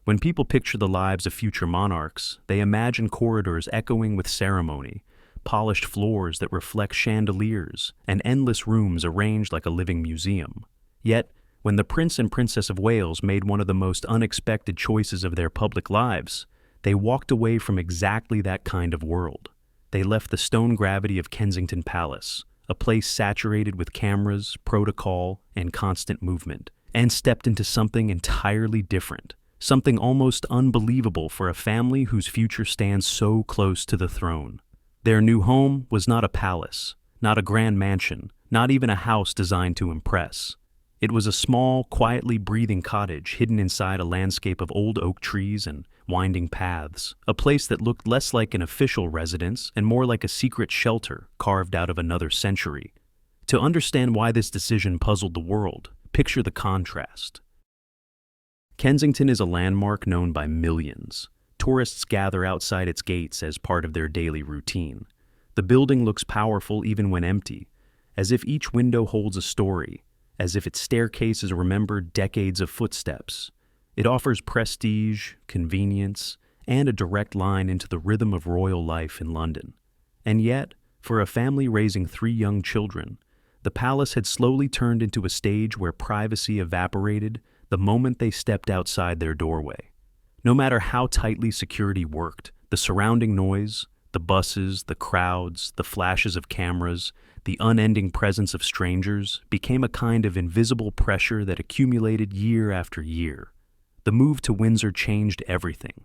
When people picture the lives of future monarchs, they imagine corridors echoing with ceremony, polished floors that reflect chandeliers, and endless rooms arranged like a living museum. Yet, when the Prince and Princess of Wales made one of the most unexpected choices of their public lives, they walked away from exactly that kind of world. They left the stone gravity of Kensington Palace, a place saturated with cameras, protocol, and constant movement, and stepped into something entirely different, something almost unbelievable for a family whose future stands so close to the throne. Their new home was not a palace, not a grand mansion, not even a house designed to impress. It was a small, quietly breathing cottage hidden inside a landscape of old oak trees and winding paths, a place that looked less like an official residence and more like a secret shelter carved out of another century. To understand why this decision puzzled the world, picture the contrast. Kensington is a landmark known by millions. Tourists gather outside its gates as part of their daily routine. The building looks powerful even when empty, as if each window holds a story, as if its staircases remember decades of footsteps. It offers prestige, convenience, and a direct line into the rhythm of royal life in London. And yet, for a family raising 3 young children, the palace had slowly turned into a stage where privacy evaporated the moment they stepped outside their doorway. No matter how tightly security worked, the surrounding noise, the buses, the crowds, the flashes of cameras, the unending presence of strangers became a kind of invisible pressure that accumulated year after year. The move to Windsor changed everything.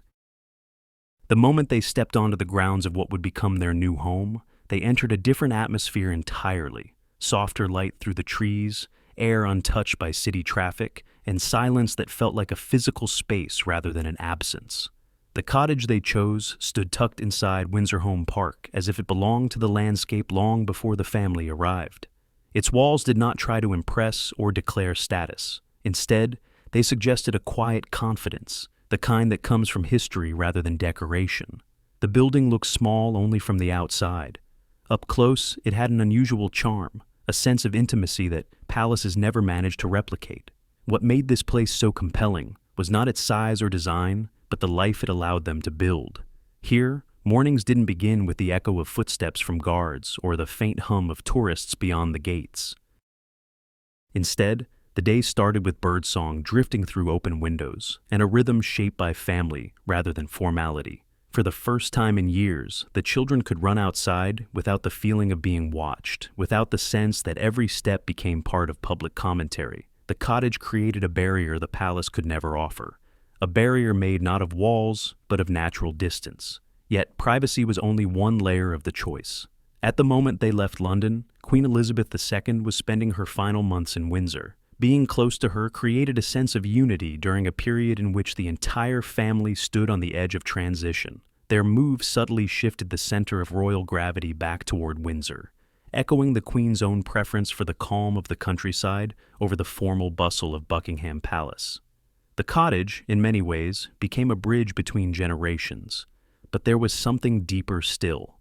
The moment they stepped onto the grounds of what would become their new home, they entered a different atmosphere entirely. Softer light through the trees, air untouched by city traffic, and silence that felt like a physical space rather than an absence. The cottage they chose stood tucked inside Windsor Home Park as if it belonged to the landscape long before the family arrived. Its walls did not try to impress or declare status. Instead, they suggested a quiet confidence, the kind that comes from history rather than decoration. The building looked small only from the outside. Up close, it had an unusual charm, a sense of intimacy that palaces never managed to replicate. What made this place so compelling was not its size or design, but the life it allowed them to build. Here, mornings didn't begin with the echo of footsteps from guards or the faint hum of tourists beyond the gates. Instead, the day started with birdsong drifting through open windows and a rhythm shaped by family rather than formality. For the first time in years, the children could run outside without the feeling of being watched, without the sense that every step became part of public commentary. The cottage created a barrier the palace could never offer. A barrier made not of walls, but of natural distance. Yet privacy was only one layer of the choice. At the moment they left London, Queen Elizabeth II was spending her final months in Windsor. Being close to her created a sense of unity during a period in which the entire family stood on the edge of transition. Their move subtly shifted the center of royal gravity back toward Windsor, echoing the Queen's own preference for the calm of the countryside over the formal bustle of Buckingham Palace. The cottage, in many ways, became a bridge between generations, but there was something deeper still.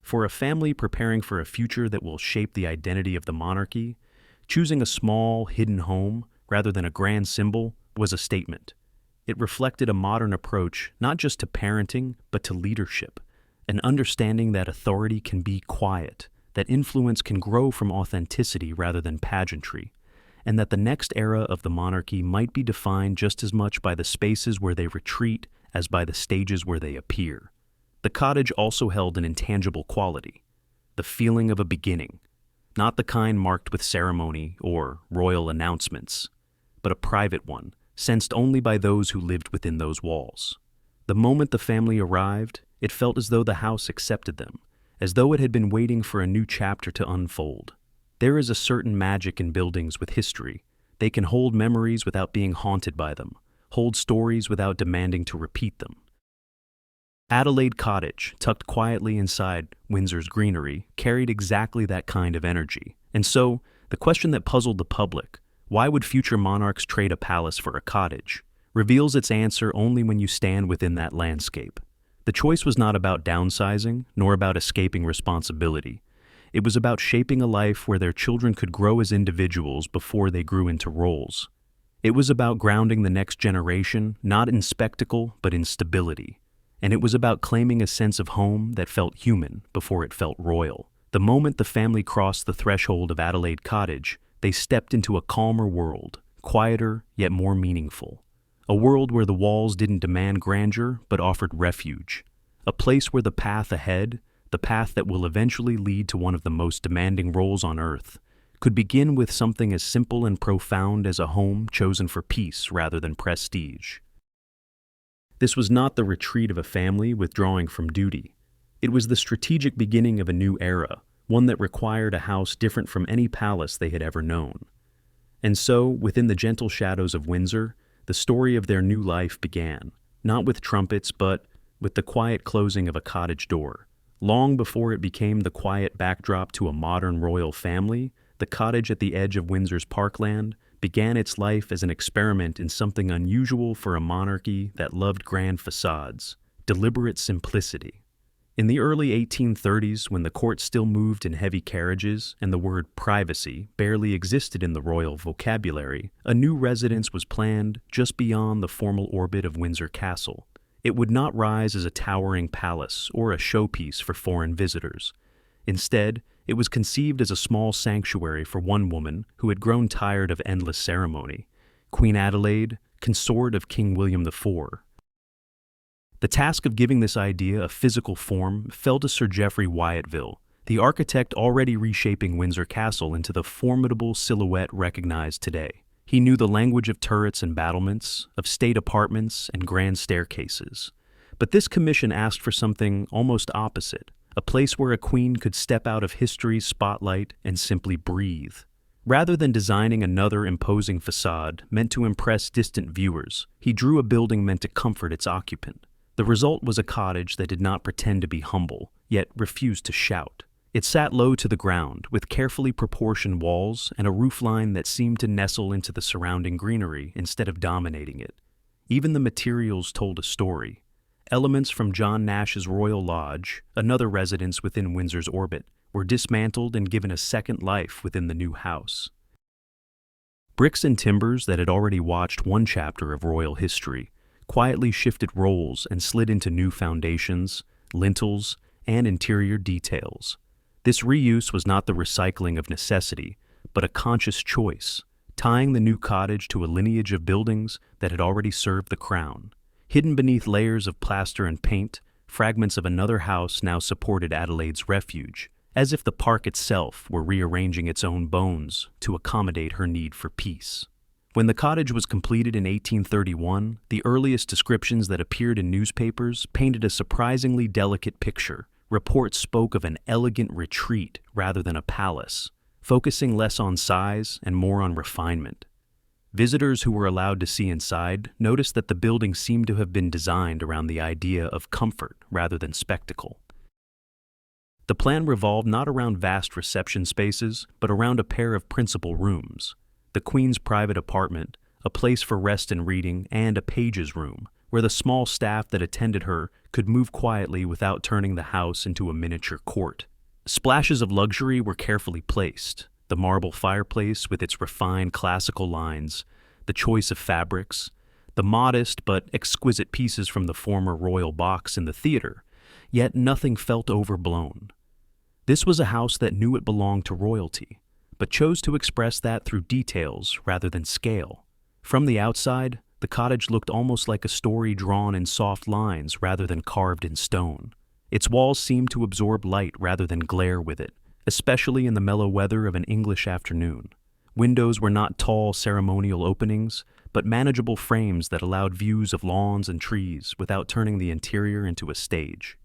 For a family preparing for a future that will shape the identity of the monarchy, choosing a small, hidden home rather than a grand symbol was a statement. It reflected a modern approach not just to parenting, but to leadership, an understanding that authority can be quiet, that influence can grow from authenticity rather than pageantry, and that the next era of the monarchy might be defined just as much by the spaces where they retreat as by the stages where they appear. The cottage also held an intangible quality, the feeling of a beginning, not the kind marked with ceremony or royal announcements, but a private one, sensed only by those who lived within those walls. The moment the family arrived, it felt as though the house accepted them, as though it had been waiting for a new chapter to unfold. There is a certain magic in buildings with history. They can hold memories without being haunted by them, hold stories without demanding to repeat them. Adelaide Cottage, tucked quietly inside Windsor's greenery, carried exactly that kind of energy. And so, the question that puzzled the public, why would future monarchs trade a palace for a cottage, reveals its answer only when you stand within that landscape. The choice was not about downsizing, nor about escaping responsibility. It was about shaping a life where their children could grow as individuals before they grew into roles. It was about grounding the next generation, not in spectacle, but in stability. And it was about claiming a sense of home that felt human before it felt royal. The moment the family crossed the threshold of Adelaide Cottage, they stepped into a calmer world, quieter yet more meaningful. A world where the walls didn't demand grandeur but offered refuge. A place where the path ahead, the path that will eventually lead to one of the most demanding roles on earth, could begin with something as simple and profound as a home chosen for peace rather than prestige. This was not the retreat of a family withdrawing from duty. It was the strategic beginning of a new era, one that required a house different from any palace they had ever known. And so, within the gentle shadows of Windsor, the story of their new life began, not with trumpets, but with the quiet closing of a cottage door. Long before it became the quiet backdrop to a modern royal family, the cottage at the edge of Windsor's parkland began its life as an experiment in something unusual for a monarchy that loved grand facades, deliberate simplicity. In the early 1830s, when the court still moved in heavy carriages and the word privacy barely existed in the royal vocabulary, a new residence was planned just beyond the formal orbit of Windsor Castle. It would not rise as a towering palace or a showpiece for foreign visitors. Instead, it was conceived as a small sanctuary for one woman who had grown tired of endless ceremony, Queen Adelaide, consort of King William IV. The task of giving this idea a physical form fell to Sir Geoffrey Wyatville, the architect already reshaping Windsor Castle into the formidable silhouette recognized today. He knew the language of turrets and battlements, of state apartments and grand staircases. But this commission asked for something almost opposite, a place where a queen could step out of history's spotlight and simply breathe. Rather than designing another imposing facade meant to impress distant viewers, he drew a building meant to comfort its occupant. The result was a cottage that did not pretend to be humble, yet refused to shout. It sat low to the ground, with carefully proportioned walls and a roofline that seemed to nestle into the surrounding greenery instead of dominating it. Even the materials told a story. Elements from John Nash's Royal Lodge, another residence within Windsor's orbit, were dismantled and given a second life within the new house. Bricks and timbers that had already watched one chapter of royal history quietly shifted roles and slid into new foundations, lintels, and interior details. This reuse was not the recycling of necessity, but a conscious choice, tying the new cottage to a lineage of buildings that had already served the crown. Hidden beneath layers of plaster and paint, fragments of another house now supported Adelaide's refuge, as if the park itself were rearranging its own bones to accommodate her need for peace. When the cottage was completed in 1831, the earliest descriptions that appeared in newspapers painted a surprisingly delicate picture. Reports spoke of an elegant retreat rather than a palace, focusing less on size and more on refinement. Visitors who were allowed to see inside noticed that the building seemed to have been designed around the idea of comfort rather than spectacle. The plan revolved not around vast reception spaces, but around a pair of principal rooms: the Queen's private apartment, a place for rest and reading, and a page's room, where the small staff that attended her could move quietly without turning the house into a miniature court. Splashes of luxury were carefully placed: the marble fireplace with its refined classical lines, the choice of fabrics, the modest but exquisite pieces from the former royal box in the theater, yet nothing felt overblown. This was a house that knew it belonged to royalty, but chose to express that through details rather than scale. From the outside, the cottage looked almost like a story drawn in soft lines rather than carved in stone. Its walls seemed to absorb light rather than glare with it, especially in the mellow weather of an English afternoon. Windows were not tall ceremonial openings, but manageable frames that allowed views of lawns and trees without turning the interior into a stage.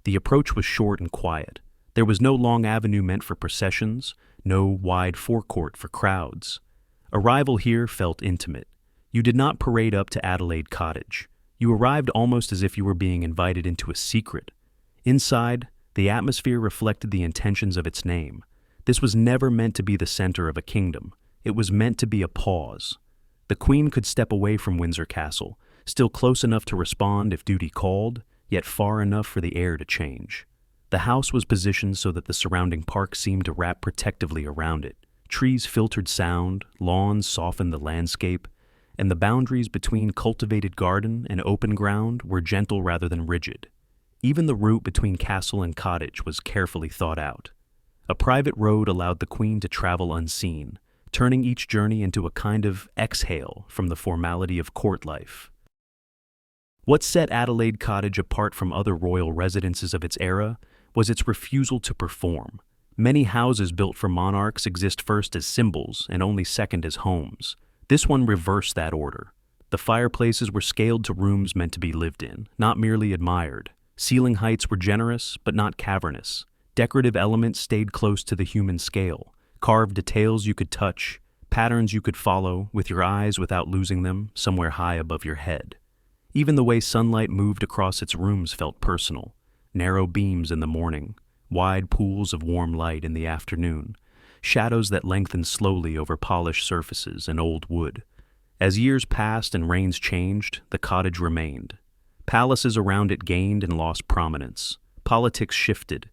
The approach was short and quiet. There was no long avenue meant for processions, no wide forecourt for crowds. Arrival here felt intimate. You did not parade up to Adelaide Cottage. You arrived almost as if you were being invited into a secret. Inside, the atmosphere reflected the intentions of its name. This was never meant to be the center of a kingdom. It was meant to be a pause. The Queen could step away from Windsor Castle, still close enough to respond if duty called, yet far enough for the air to change. The house was positioned so that the surrounding park seemed to wrap protectively around it, Trees filtered sound, lawns softened the landscape, and the boundaries between cultivated garden and open ground were gentle rather than rigid. Even the route between castle and cottage was carefully thought out. A private road allowed the queen to travel unseen, turning each journey into a kind of exhale from the formality of court life. What set Adelaide Cottage apart from other royal residences of its era was its refusal to perform. Many houses built for monarchs exist first as symbols and only second as homes. This one reversed that order. The fireplaces were scaled to rooms meant to be lived in, not merely admired. Ceiling heights were generous, but not cavernous. Decorative elements stayed close to the human scale. Carved details you could touch, patterns you could follow with your eyes without losing them somewhere high above your head. Even the way sunlight moved across its rooms felt personal. Narrow beams in the morning, wide pools of warm light in the afternoon, shadows that lengthened slowly over polished surfaces and old wood. As years passed and reigns changed, the cottage remained. Palaces around it gained and lost prominence. Politics shifted,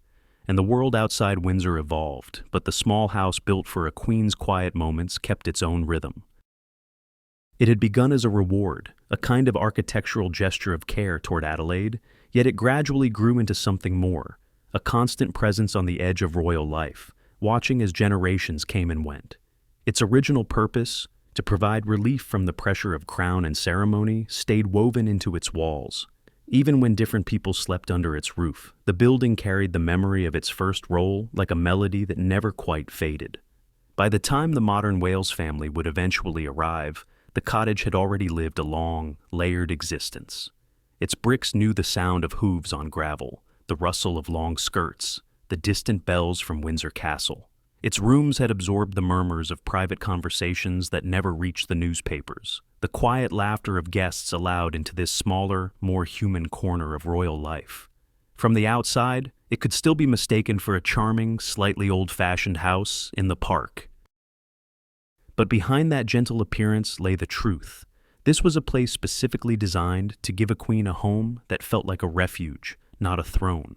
and the world outside Windsor evolved, but the small house built for a queen's quiet moments kept its own rhythm. It had begun as a reward, a kind of architectural gesture of care toward Adelaide, yet it gradually grew into something more, a constant presence on the edge of royal life, watching as generations came and went. Its original purpose, to provide relief from the pressure of crown and ceremony, stayed woven into its walls. Even when different people slept under its roof, the building carried the memory of its first role like a melody that never quite faded. By the time the modern Wales family would eventually arrive, the cottage had already lived a long, layered existence. Its bricks knew the sound of hooves on gravel, the rustle of long skirts, the distant bells from Windsor Castle. Its rooms had absorbed the murmurs of private conversations that never reached the newspapers, the quiet laughter of guests allowed into this smaller, more human corner of royal life. From the outside, it could still be mistaken for a charming, slightly old-fashioned house in the park. But behind that gentle appearance lay the truth. This was a place specifically designed to give a queen a home that felt like a refuge, not a throne.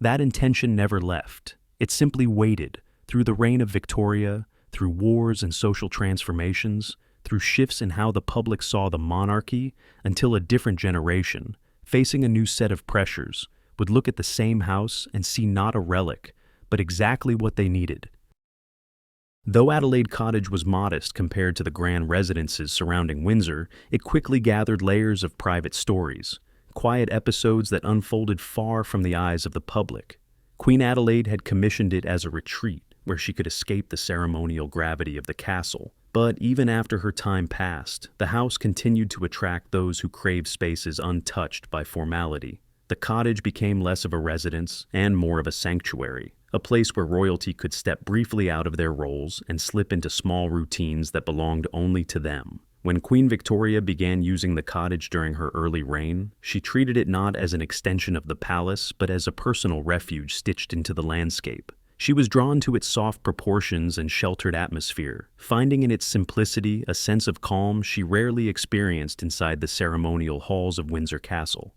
That intention never left. It simply waited, through the reign of Victoria, through wars and social transformations, through shifts in how the public saw the monarchy, until a different generation, facing a new set of pressures, would look at the same house and see not a relic, but exactly what they needed. Though Adelaide Cottage was modest compared to the grand residences surrounding Windsor, it quickly gathered layers of private stories, quiet episodes that unfolded far from the eyes of the public. Queen Adelaide had commissioned it as a retreat, where she could escape the ceremonial gravity of the castle. But even after her time passed, the house continued to attract those who craved spaces untouched by formality. The cottage became less of a residence and more of a sanctuary, a place where royalty could step briefly out of their roles and slip into small routines that belonged only to them. When Queen Victoria began using the cottage during her early reign, she treated it not as an extension of the palace, but as a personal refuge stitched into the landscape. She was drawn to its soft proportions and sheltered atmosphere, finding in its simplicity a sense of calm she rarely experienced inside the ceremonial halls of Windsor Castle.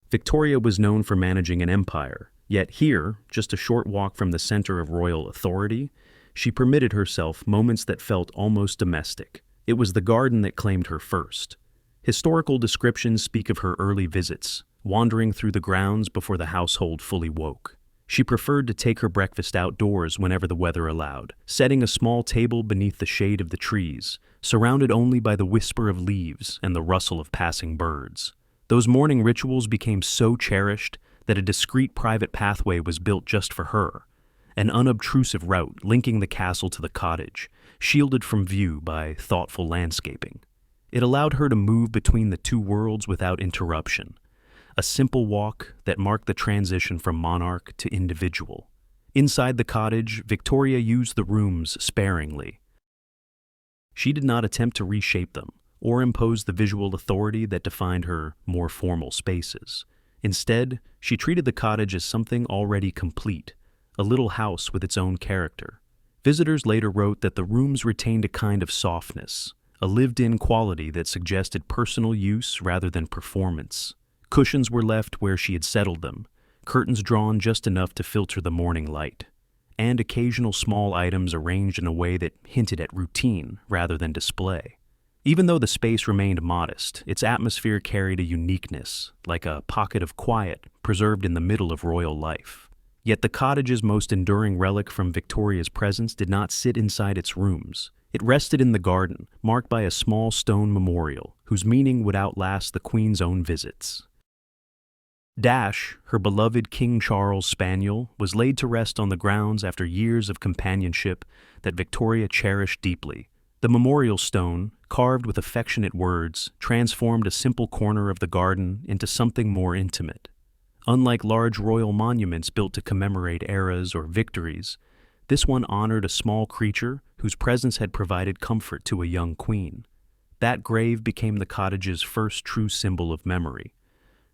Victoria was known for managing an empire, yet here, just a short walk from the center of royal authority, she permitted herself moments that felt almost domestic. It was the garden that claimed her first. Historical descriptions speak of her early visits, wandering through the grounds before the household fully woke. She preferred to take her breakfast outdoors whenever the weather allowed, setting a small table beneath the shade of the trees, surrounded only by the whisper of leaves and the rustle of passing birds. Those morning rituals became so cherished that a discreet private pathway was built just for her, an unobtrusive route linking the castle to the cottage, shielded from view by thoughtful landscaping. It allowed her to move between the two worlds without interruption, a simple walk that marked the transition from monarch to individual. Inside the cottage, Victoria used the rooms sparingly. She did not attempt to reshape them or impose the visual authority that defined her more formal spaces. Instead, she treated the cottage as something already complete, a little house with its own character. Visitors later wrote that the rooms retained a kind of softness, a lived-in quality that suggested personal use rather than performance. Cushions were left where she had settled them, curtains drawn just enough to filter the morning light. and occasional small items arranged in a way that hinted at routine rather than display. Even though the space remained modest, its atmosphere carried a uniqueness, like a pocket of quiet preserved in the middle of royal life. Yet the cottage's most enduring relic from Victoria's presence did not sit inside its rooms. It rested in the garden, marked by a small stone memorial, whose meaning would outlast the Queen's own visits. Dash, her beloved King Charles spaniel, was laid to rest on the grounds after years of companionship that Victoria cherished deeply. The memorial stone, carved with affectionate words, transformed a simple corner of the garden into something more intimate. Unlike large royal monuments built to commemorate eras or victories, this one honored a small creature whose presence had provided comfort to a young queen. That grave became the cottage's first true symbol of memory,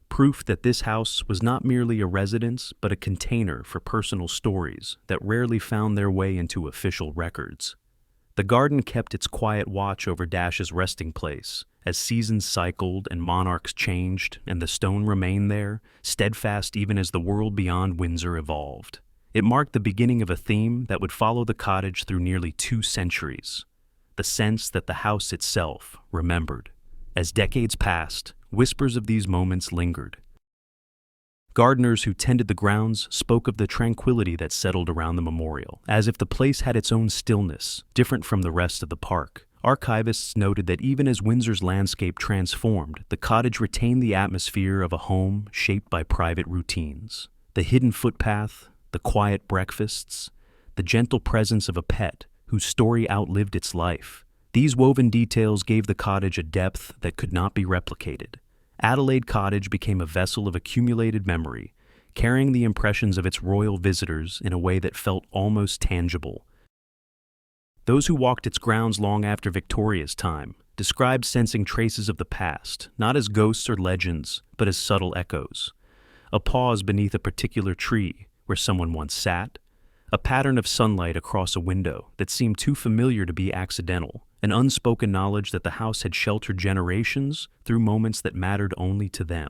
proof that this house was not merely a residence but a container for personal stories that rarely found their way into official records. The garden kept its quiet watch over Dash's resting place, as seasons cycled and monarchs changed, and the stone remained there, steadfast even as the world beyond Windsor evolved. It marked the beginning of a theme that would follow the cottage through nearly 2 centuries, the sense that the house itself remembered. As decades passed, whispers of these moments lingered. Gardeners who tended the grounds spoke of the tranquility that settled around the memorial, as if the place had its own stillness, different from the rest of the park. Archivists noted that even as Windsor's landscape transformed, the cottage retained the atmosphere of a home shaped by private routines. The hidden footpath, the quiet breakfasts, the gentle presence of a pet whose story outlived its life. These woven details gave the cottage a depth that could not be replicated. Adelaide Cottage became a vessel of accumulated memory, carrying the impressions of its royal visitors in a way that felt almost tangible. Those who walked its grounds long after Victoria's time described sensing traces of the past, not as ghosts or legends, but as subtle echoes. A pause beneath a particular tree where someone once sat, a pattern of sunlight across a window that seemed too familiar to be accidental, an unspoken knowledge that the house had sheltered generations through moments that mattered only to them.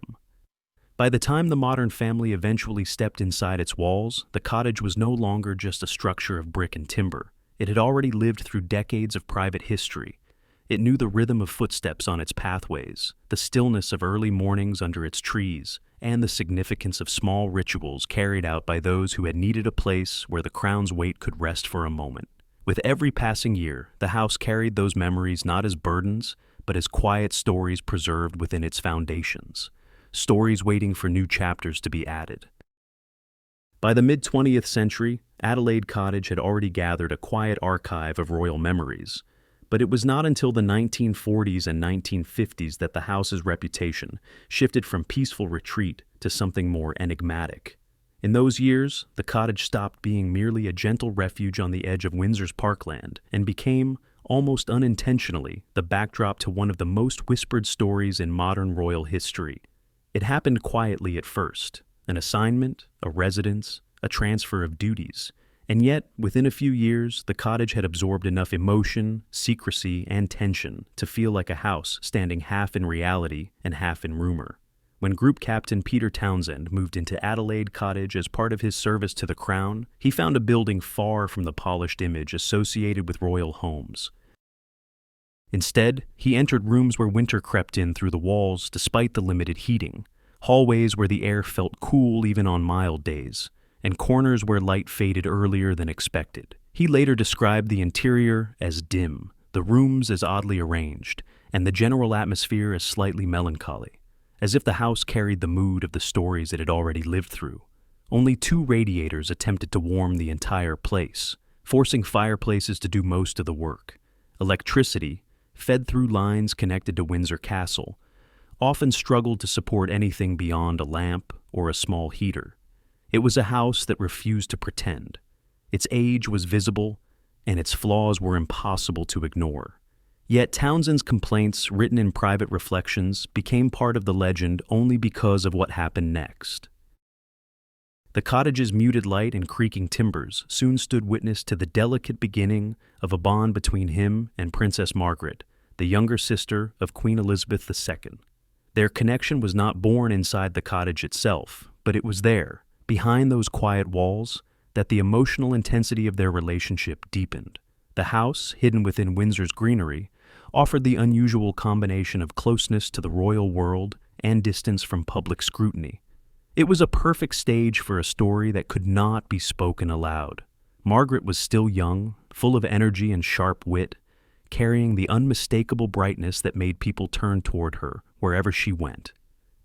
By the time the modern family eventually stepped inside its walls, the cottage was no longer just a structure of brick and timber. It had already lived through decades of private history. It knew the rhythm of footsteps on its pathways, the stillness of early mornings under its trees, and the significance of small rituals carried out by those who had needed a place where the crown's weight could rest for a moment. With every passing year, the house carried those memories not as burdens, but as quiet stories preserved within its foundations, stories waiting for new chapters to be added. By the mid-20th century, Adelaide Cottage had already gathered a quiet archive of royal memories, but it was not until the 1940s and 1950s that the house's reputation shifted from peaceful retreat to something more enigmatic. In those years, the cottage stopped being merely a gentle refuge on the edge of Windsor's parkland and became, almost unintentionally, the backdrop to one of the most whispered stories in modern royal history. It happened quietly at first, an assignment, a residence, a transfer of duties, and yet, within a few years, the cottage had absorbed enough emotion, secrecy, and tension to feel like a house standing half in reality and half in rumor. When Group Captain Peter Townsend moved into Adelaide Cottage as part of his service to the Crown, he found a building far from the polished image associated with royal homes. Instead, he entered rooms where winter crept in through the walls despite the limited heating, hallways where the air felt cool even on mild days, and corners where light faded earlier than expected. He later described the interior as dim, the rooms as oddly arranged, and the general atmosphere as slightly melancholy, as if the house carried the mood of the stories it had already lived through. Only 2 radiators attempted to warm the entire place, forcing fireplaces to do most of the work. Electricity, fed through lines connected to Windsor Castle, often struggled to support anything beyond a lamp or a small heater. It was a house that refused to pretend. Its age was visible, and its flaws were impossible to ignore. Yet Townsend's complaints, written in private reflections, became part of the legend only because of what happened next. The cottage's muted light and creaking timbers soon stood witness to the delicate beginning of a bond between him and Princess Margaret, the younger sister of Queen Elizabeth II. Their connection was not born inside the cottage itself, but it was there, behind those quiet walls, that the emotional intensity of their relationship deepened. The house, hidden within Windsor's greenery, offered the unusual combination of closeness to the royal world and distance from public scrutiny. It was a perfect stage for a story that could not be spoken aloud. Margaret was still young, full of energy and sharp wit, carrying the unmistakable brightness that made people turn toward her wherever she went.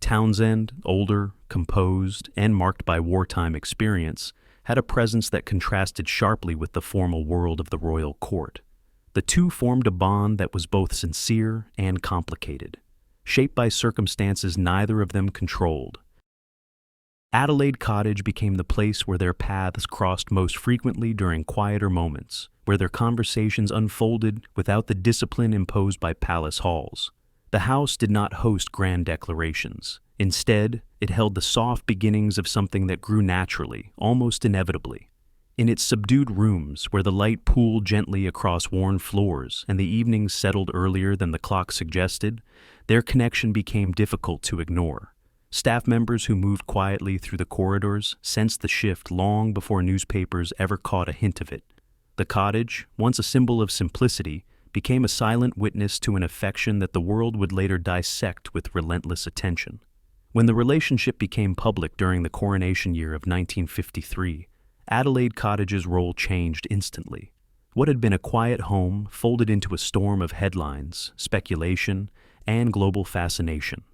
Townsend, older, composed, and marked by wartime experience, had a presence that contrasted sharply with the formal world of the royal court. The two formed a bond that was both sincere and complicated, shaped by circumstances neither of them controlled. Adelaide Cottage became the place where their paths crossed most frequently during quieter moments, where their conversations unfolded without the discipline imposed by palace halls. The house did not host grand declarations. Instead, it held the soft beginnings of something that grew naturally, almost inevitably. In its subdued rooms, where the light pooled gently across worn floors and the evenings settled earlier than the clock suggested, their connection became difficult to ignore. Staff members who moved quietly through the corridors sensed the shift long before newspapers ever caught a hint of it. The cottage, once a symbol of simplicity, became a silent witness to an affection that the world would later dissect with relentless attention. When the relationship became public during the coronation year of 1953, Adelaide Cottage's role changed instantly. What had been a quiet home folded into a storm of headlines, speculation, and global fascination.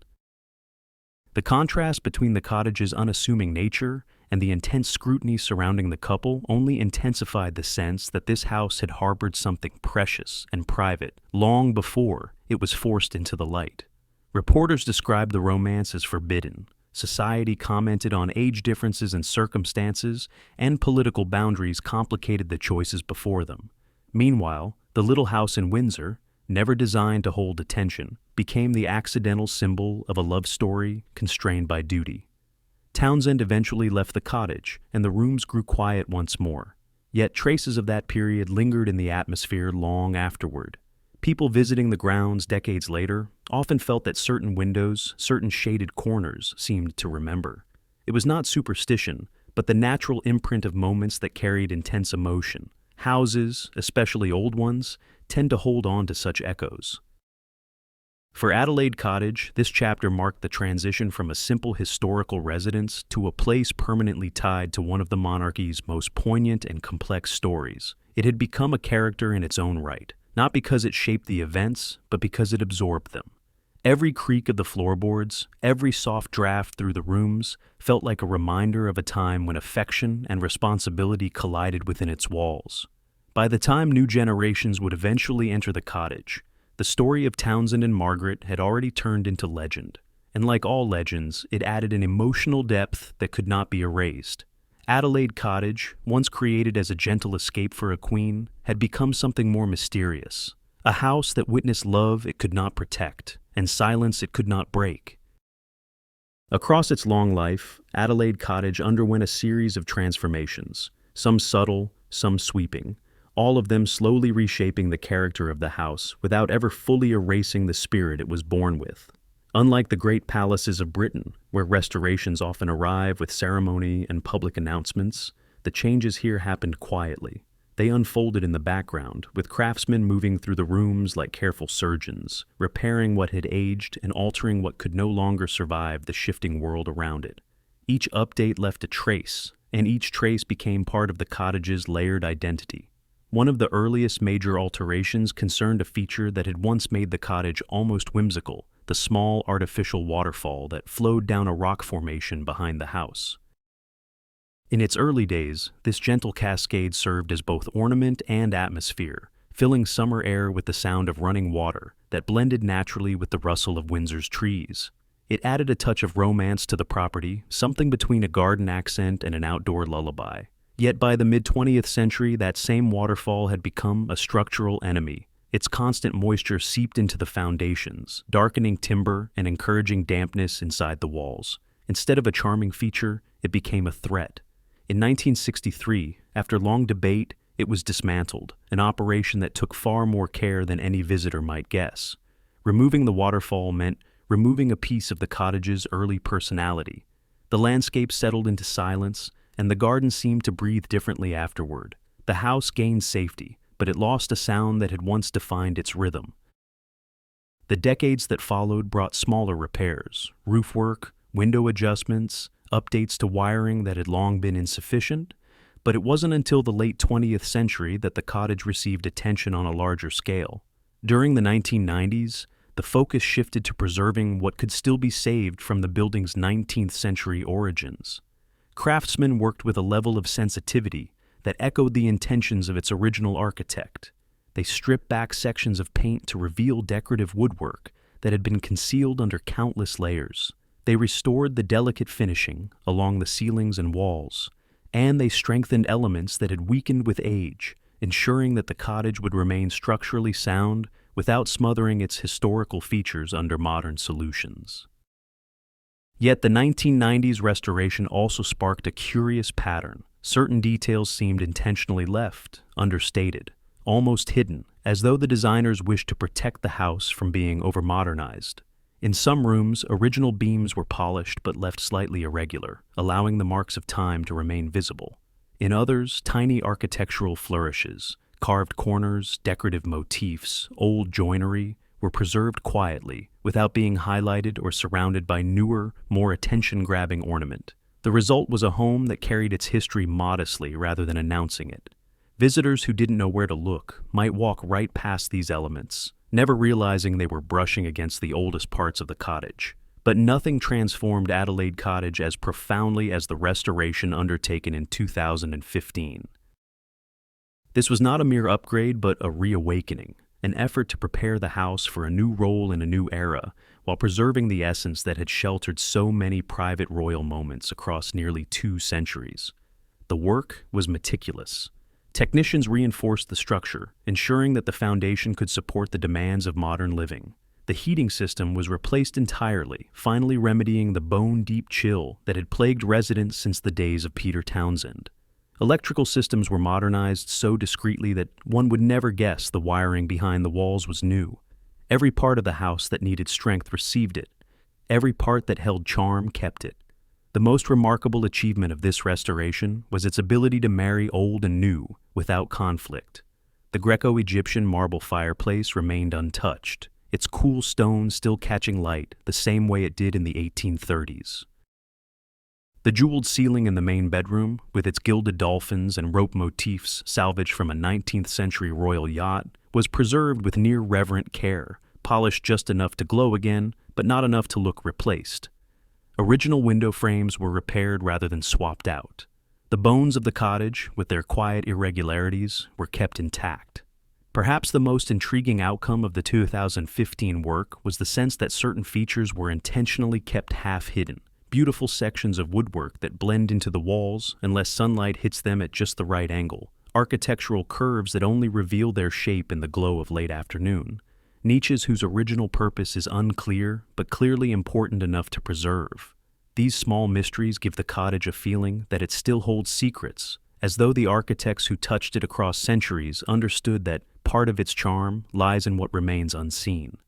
The contrast between the cottage's unassuming nature and the intense scrutiny surrounding the couple only intensified the sense that this house had harbored something precious and private long before it was forced into the light. Reporters described the romance as forbidden. Society commented on age differences and circumstances, and political boundaries complicated the choices before them. Meanwhile, the little house in Windsor, never designed to hold attention, became the accidental symbol of a love story constrained by duty. Townsend eventually left the cottage, and the rooms grew quiet once more. Yet traces of that period lingered in the atmosphere long afterward. People visiting the grounds decades later often felt that certain windows, certain shaded corners seemed to remember. It was not superstition, but the natural imprint of moments that carried intense emotion. Houses, especially old ones, tend to hold on to such echoes. For Adelaide Cottage, this chapter marked the transition from a simple historical residence to a place permanently tied to one of the monarchy's most poignant and complex stories. It had become a character in its own right, not because it shaped the events, but because it absorbed them. Every creak of the floorboards, every soft draft through the rooms, felt like a reminder of a time when affection and responsibility collided within its walls. By the time new generations would eventually enter the cottage, the story of Townsend and Margaret had already turned into legend, and like all legends, it added an emotional depth that could not be erased. Adelaide Cottage, once created as a gentle escape for a queen, had become something more mysterious, a house that witnessed love it could not protect, and silence it could not break. Across its long life, Adelaide Cottage underwent a series of transformations, some subtle, some sweeping, all of them slowly reshaping the character of the house without ever fully erasing the spirit it was born with. Unlike the great palaces of Britain, where restorations often arrive with ceremony and public announcements, the changes here happened quietly. They unfolded in the background, with craftsmen moving through the rooms like careful surgeons, repairing what had aged and altering what could no longer survive the shifting world around it. Each update left a trace, and each trace became part of the cottage's layered identity. One of the earliest major alterations concerned a feature that had once made the cottage almost whimsical, the small artificial waterfall that flowed down a rock formation behind the house. In its early days, this gentle cascade served as both ornament and atmosphere, filling summer air with the sound of running water that blended naturally with the rustle of Windsor's trees. It added a touch of romance to the property, something between a garden accent and an outdoor lullaby. Yet by the mid-20th century, that same waterfall had become a structural enemy. Its constant moisture seeped into the foundations, darkening timber and encouraging dampness inside the walls. Instead of a charming feature, it became a threat. In 1963, after long debate, it was dismantled, an operation that took far more care than any visitor might guess. Removing the waterfall meant removing a piece of the cottage's early personality. The landscape settled into silence, and the garden seemed to breathe differently afterward. The house gained safety, but it lost a sound that had once defined its rhythm. The decades that followed brought smaller repairs, roof work, window adjustments, updates to wiring that had long been insufficient, but it wasn't until the late 20th century that the cottage received attention on a larger scale. During the 1990s, the focus shifted to preserving what could still be saved from the building's 19th century origins. Craftsmen worked with a level of sensitivity that echoed the intentions of its original architect. They stripped back sections of paint to reveal decorative woodwork that had been concealed under countless layers. They restored the delicate finishing along the ceilings and walls, and they strengthened elements that had weakened with age, ensuring that the cottage would remain structurally sound without smothering its historical features under modern solutions. Yet the 1990s restoration also sparked a curious pattern. Certain details seemed intentionally left, understated, almost hidden, as though the designers wished to protect the house from being overmodernized. In some rooms, original beams were polished but left slightly irregular, allowing the marks of time to remain visible. In others, tiny architectural flourishes, carved corners, decorative motifs, old joinery, were preserved quietly, without being highlighted or surrounded by newer, more attention-grabbing ornament. The result was a home that carried its history modestly rather than announcing it. Visitors who didn't know where to look might walk right past these elements, never realizing they were brushing against the oldest parts of the cottage. But nothing transformed Adelaide Cottage as profoundly as the restoration undertaken in 2015. This was not a mere upgrade, but a reawakening, an effort to prepare the house for a new role in a new era, while preserving the essence that had sheltered so many private royal moments across nearly 2 centuries. The work was meticulous. Technicians reinforced the structure, ensuring that the foundation could support the demands of modern living. The heating system was replaced entirely, finally remedying the bone-deep chill that had plagued residents since the days of Peter Townsend. Electrical systems were modernized so discreetly that one would never guess the wiring behind the walls was new. Every part of the house that needed strength received it. Every part that held charm kept it. The most remarkable achievement of this restoration was its ability to marry old and new without conflict. The Greco-Egyptian marble fireplace remained untouched, its cool stone still catching light the same way it did in the 1830s. The jeweled ceiling in the main bedroom, with its gilded dolphins and rope motifs salvaged from a 19th century royal yacht, was preserved with near-reverent care, polished just enough to glow again, but not enough to look replaced. Original window frames were repaired rather than swapped out. The bones of the cottage, with their quiet irregularities, were kept intact. Perhaps the most intriguing outcome of the 2015 work was the sense that certain features were intentionally kept half-hidden. Beautiful sections of woodwork that blend into the walls unless sunlight hits them at just the right angle. Architectural curves that only reveal their shape in the glow of late afternoon. Niches whose original purpose is unclear, but clearly important enough to preserve. These small mysteries give the cottage a feeling that it still holds secrets, as though the architects who touched it across centuries understood that part of its charm lies in what remains unseen.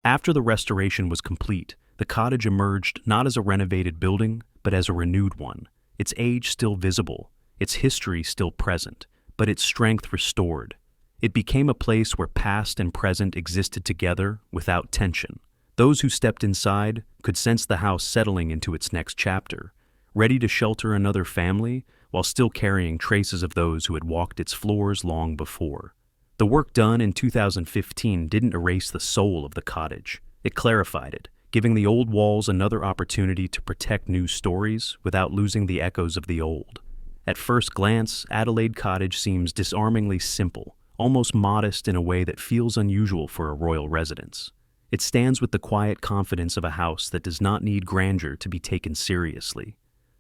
After the restoration was complete, the cottage emerged not as a renovated building, but as a renewed one, its age still visible, its history still present, but its strength restored. It became a place where past and present existed together without tension. Those who stepped inside could sense the house settling into its next chapter, ready to shelter another family while still carrying traces of those who had walked its floors long before. The work done in 2015 didn't erase the soul of the cottage. It clarified it, giving the old walls another opportunity to protect new stories without losing the echoes of the old. At first glance, Adelaide Cottage seems disarmingly simple, almost modest in a way that feels unusual for a royal residence. It stands with the quiet confidence of a house that does not need grandeur to be taken seriously.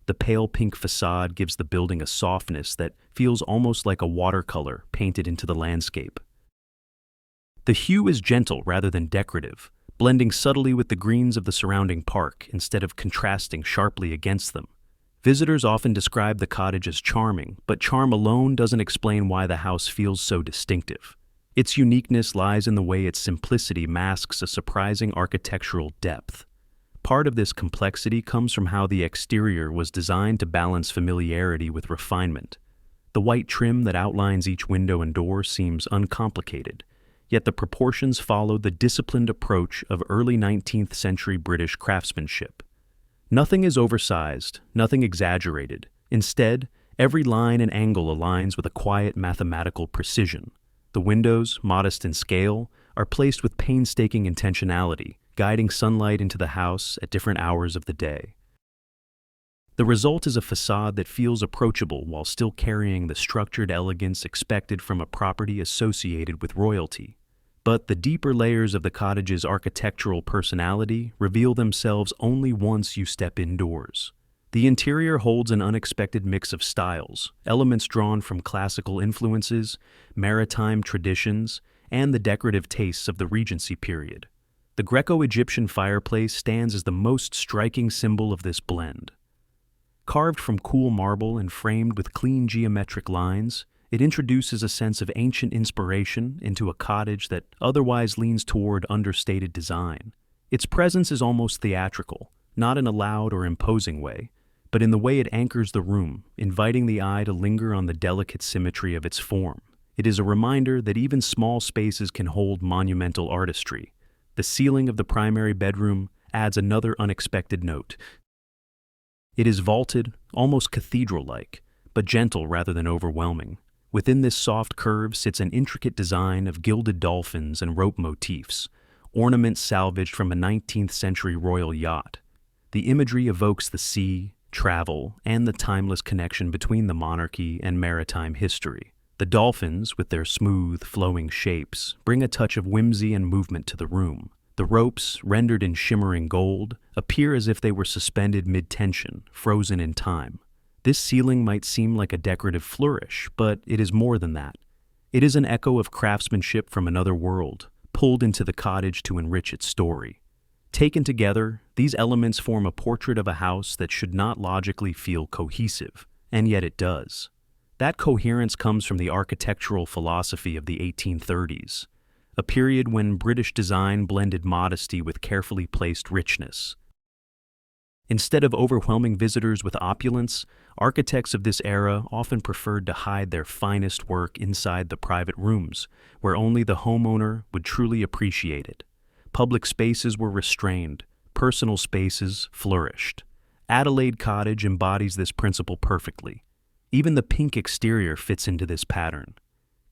The pale pink facade gives the building a softness that feels almost like a watercolor painted into the landscape. The hue is gentle rather than decorative, blending subtly with the greens of the surrounding park instead of contrasting sharply against them. Visitors often describe the cottage as charming, but charm alone doesn't explain why the house feels so distinctive. Its uniqueness lies in the way its simplicity masks a surprising architectural depth. Part of this complexity comes from how the exterior was designed to balance familiarity with refinement. The white trim that outlines each window and door seems uncomplicated, yet the proportions follow the disciplined approach of early 19th century British craftsmanship. Nothing is oversized, nothing exaggerated. Instead, every line and angle aligns with a quiet mathematical precision. The windows, modest in scale, are placed with painstaking intentionality, guiding sunlight into the house at different hours of the day. The result is a facade that feels approachable while still carrying the structured elegance expected from a property associated with royalty. But the deeper layers of the cottage's architectural personality reveal themselves only once you step indoors. The interior holds an unexpected mix of styles, elements drawn from classical influences, maritime traditions, and the decorative tastes of the Regency period. The Greco-Egyptian fireplace stands as the most striking symbol of this blend. Carved from cool marble and framed with clean geometric lines, it introduces a sense of ancient inspiration into a cottage that otherwise leans toward understated design. Its presence is almost theatrical, not in a loud or imposing way, but in the way it anchors the room, inviting the eye to linger on the delicate symmetry of its form. It is a reminder that even small spaces can hold monumental artistry. The ceiling of the primary bedroom adds another unexpected note. It is vaulted, almost cathedral-like, but gentle rather than overwhelming. Within this soft curve sits an intricate design of gilded dolphins and rope motifs, ornaments salvaged from a 19th century royal yacht. The imagery evokes the sea, travel, and the timeless connection between the monarchy and maritime history. The dolphins, with their smooth, flowing shapes, bring a touch of whimsy and movement to the room. The ropes, rendered in shimmering gold, appear as if they were suspended mid-tension, frozen in time. This ceiling might seem like a decorative flourish, but it is more than that. It is an echo of craftsmanship from another world, pulled into the cottage to enrich its story. Taken together, these elements form a portrait of a house that should not logically feel cohesive, and yet it does. That coherence comes from the architectural philosophy of the 1830s. A period when British design blended modesty with carefully placed richness. Instead of overwhelming visitors with opulence, architects of this era often preferred to hide their finest work inside the private rooms, where only the homeowner would truly appreciate it. Public spaces were restrained, personal spaces flourished. Adelaide Cottage embodies this principle perfectly. Even the pink exterior fits into this pattern.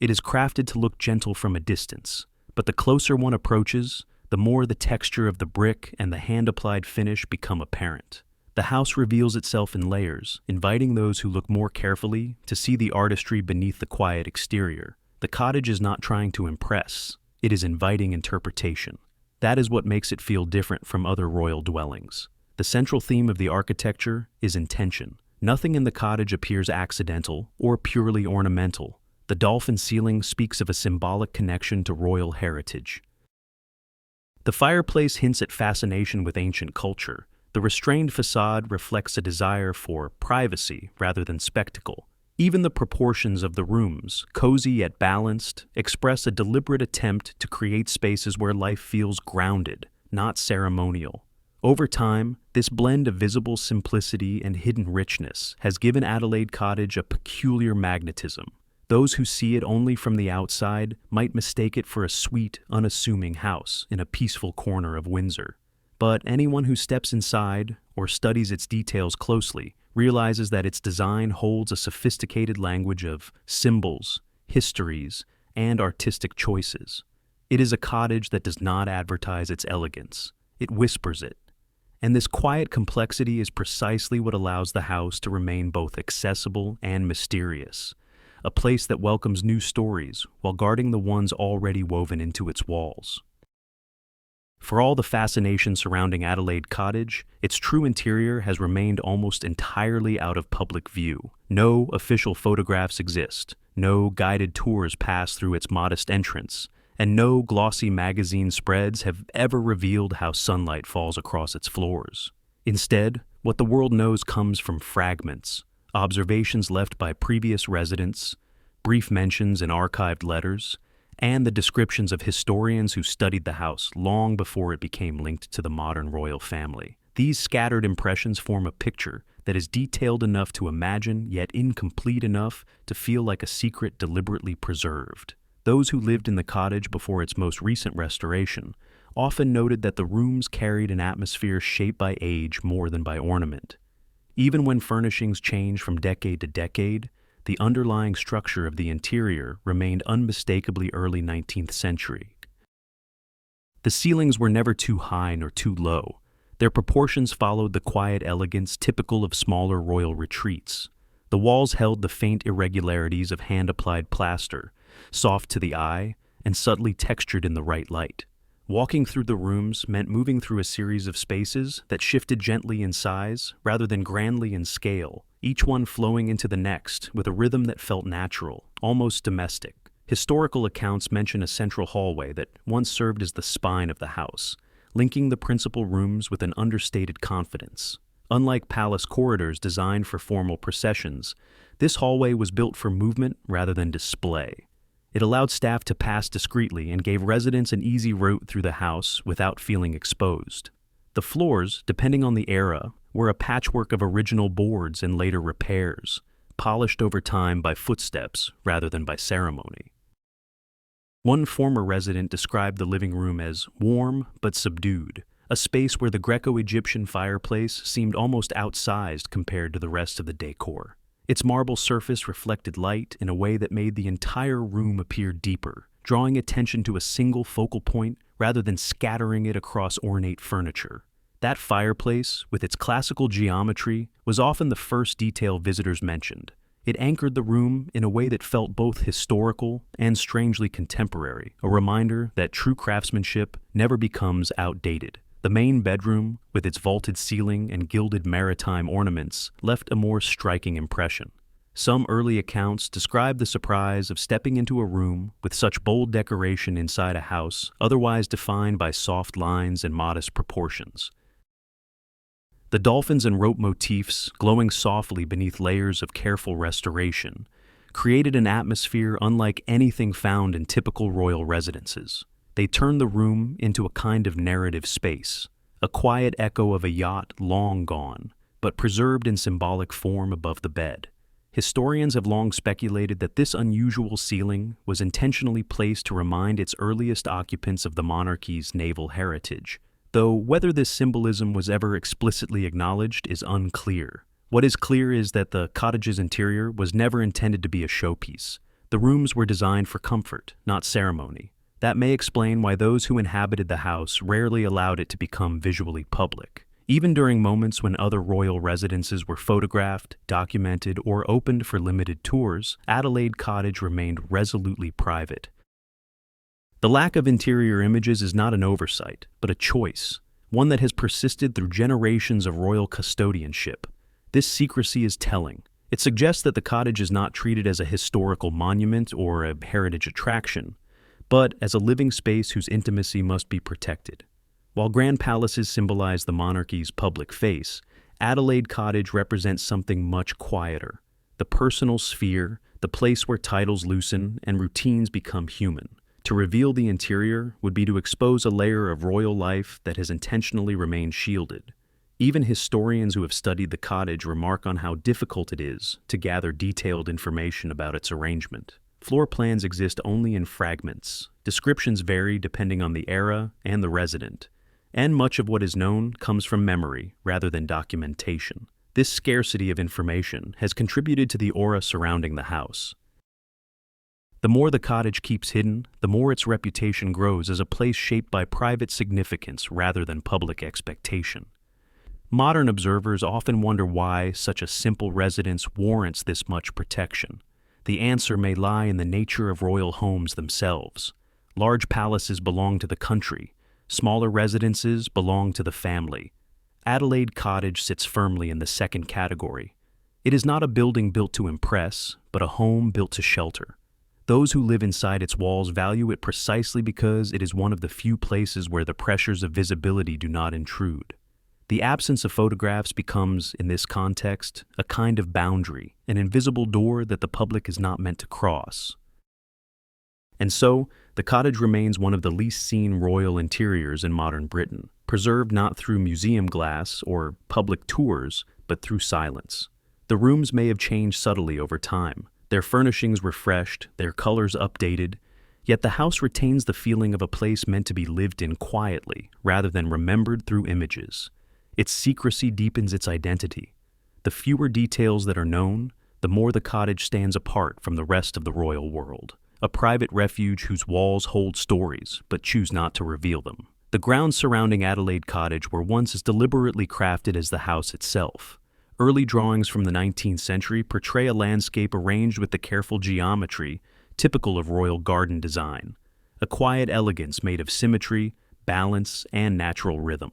It is crafted to look gentle from a distance, but the closer one approaches, the more the texture of the brick and the hand-applied finish become apparent. The house reveals itself in layers, inviting those who look more carefully to see the artistry beneath the quiet exterior. The cottage is not trying to impress, it is inviting interpretation. That is what makes it feel different from other royal dwellings. The central theme of the architecture is intention. Nothing in the cottage appears accidental or purely ornamental. The dolphin ceiling speaks of a symbolic connection to royal heritage. The fireplace hints at fascination with ancient culture. The restrained facade reflects a desire for privacy rather than spectacle. Even the proportions of the rooms, cozy yet balanced, express a deliberate attempt to create spaces where life feels grounded, not ceremonial. Over time, this blend of visible simplicity and hidden richness has given Adelaide Cottage a peculiar magnetism. Those who see it only from the outside might mistake it for a sweet, unassuming house in a peaceful corner of Windsor. But anyone who steps inside or studies its details closely realizes that its design holds a sophisticated language of symbols, histories, and artistic choices. It is a cottage that does not advertise its elegance. It whispers it. And this quiet complexity is precisely what allows the house to remain both accessible and mysterious. A place that welcomes new stories while guarding the ones already woven into its walls. For all the fascination surrounding Adelaide Cottage, its true interior has remained almost entirely out of public view. No official photographs exist, no guided tours pass through its modest entrance, and no glossy magazine spreads have ever revealed how sunlight falls across its floors. Instead, what the world knows comes from fragments, observations left by previous residents, brief mentions in archived letters, and the descriptions of historians who studied the house long before it became linked to the modern royal family. These scattered impressions form a picture that is detailed enough to imagine, yet incomplete enough to feel like a secret deliberately preserved. Those who lived in the cottage before its most recent restoration often noted that the rooms carried an atmosphere shaped by age more than by ornament. Even when furnishings changed from decade to decade, the underlying structure of the interior remained unmistakably early 19th century. The ceilings were never too high nor too low. Their proportions followed the quiet elegance typical of smaller royal retreats. The walls held the faint irregularities of hand-applied plaster, soft to the eye and subtly textured in the right light. Walking through the rooms meant moving through a series of spaces that shifted gently in size rather than grandly in scale, each one flowing into the next with a rhythm that felt natural, almost domestic. Historical accounts mention a central hallway that once served as the spine of the house, linking the principal rooms with an understated confidence. Unlike palace corridors designed for formal processions, this hallway was built for movement rather than display. It allowed staff to pass discreetly and gave residents an easy route through the house without feeling exposed. The floors, depending on the era, were a patchwork of original boards and later repairs, polished over time by footsteps rather than by ceremony. One former resident described the living room as warm but subdued, a space where the Greco-Egyptian fireplace seemed almost outsized compared to the rest of the decor. Its marble surface reflected light in a way that made the entire room appear deeper, drawing attention to a single focal point rather than scattering it across ornate furniture. That fireplace, with its classical geometry, was often the first detail visitors mentioned. It anchored the room in a way that felt both historical and strangely contemporary, a reminder that true craftsmanship never becomes outdated. The main bedroom, with its vaulted ceiling and gilded maritime ornaments, left a more striking impression. Some early accounts describe the surprise of stepping into a room with such bold decoration inside a house otherwise defined by soft lines and modest proportions. The dolphins and rope motifs, glowing softly beneath layers of careful restoration, created an atmosphere unlike anything found in typical royal residences. They turned the room into a kind of narrative space, a quiet echo of a yacht long gone, but preserved in symbolic form above the bed. Historians have long speculated that this unusual ceiling was intentionally placed to remind its earliest occupants of the monarchy's naval heritage, though whether this symbolism was ever explicitly acknowledged is unclear. What is clear is that the cottage's interior was never intended to be a showpiece. The rooms were designed for comfort, not ceremony. That may explain why those who inhabited the house rarely allowed it to become visually public. Even during moments when other royal residences were photographed, documented, or opened for limited tours, Adelaide Cottage remained resolutely private. The lack of interior images is not an oversight, but a choice, one that has persisted through generations of royal custodianship. This secrecy is telling. It suggests that the cottage is not treated as a historical monument or a heritage attraction, but as a living space whose intimacy must be protected. While grand palaces symbolize the monarchy's public face, Adelaide Cottage represents something much quieter, the personal sphere, the place where titles loosen and routines become human. To reveal the interior would be to expose a layer of royal life that has intentionally remained shielded. Even historians who have studied the cottage remark on how difficult it is to gather detailed information about its arrangement. Floor plans exist only in fragments. Descriptions vary depending on the era and the resident, and much of what is known comes from memory rather than documentation. This scarcity of information has contributed to the aura surrounding the house. The more the cottage keeps hidden, the more its reputation grows as a place shaped by private significance rather than public expectation. Modern observers often wonder why such a simple residence warrants this much protection. The answer may lie in the nature of royal homes themselves. Large palaces belong to the country. Smaller residences belong to the family. Adelaide Cottage sits firmly in the second category. It is not a building built to impress, but a home built to shelter. Those who live inside its walls value it precisely because it is one of the few places where the pressures of visibility do not intrude. The absence of photographs becomes, in this context, a kind of boundary, an invisible door that the public is not meant to cross. And so, the cottage remains one of the least seen royal interiors in modern Britain. preserved not through museum glass or public tours, but through silence. The rooms may have changed subtly over time, their furnishings refreshed, their colors updated, yet the house retains the feeling of a place meant to be lived in quietly rather than remembered through images. Its secrecy deepens its identity. The fewer details that are known, the more the cottage stands apart from the rest of the royal world, a private refuge whose walls hold stories but choose not to reveal them. The grounds surrounding Adelaide Cottage were once as deliberately crafted as the house itself. Early drawings from the 19th century portray a landscape arranged with the careful geometry typical of royal garden design, a quiet elegance made of symmetry, balance, and natural rhythm.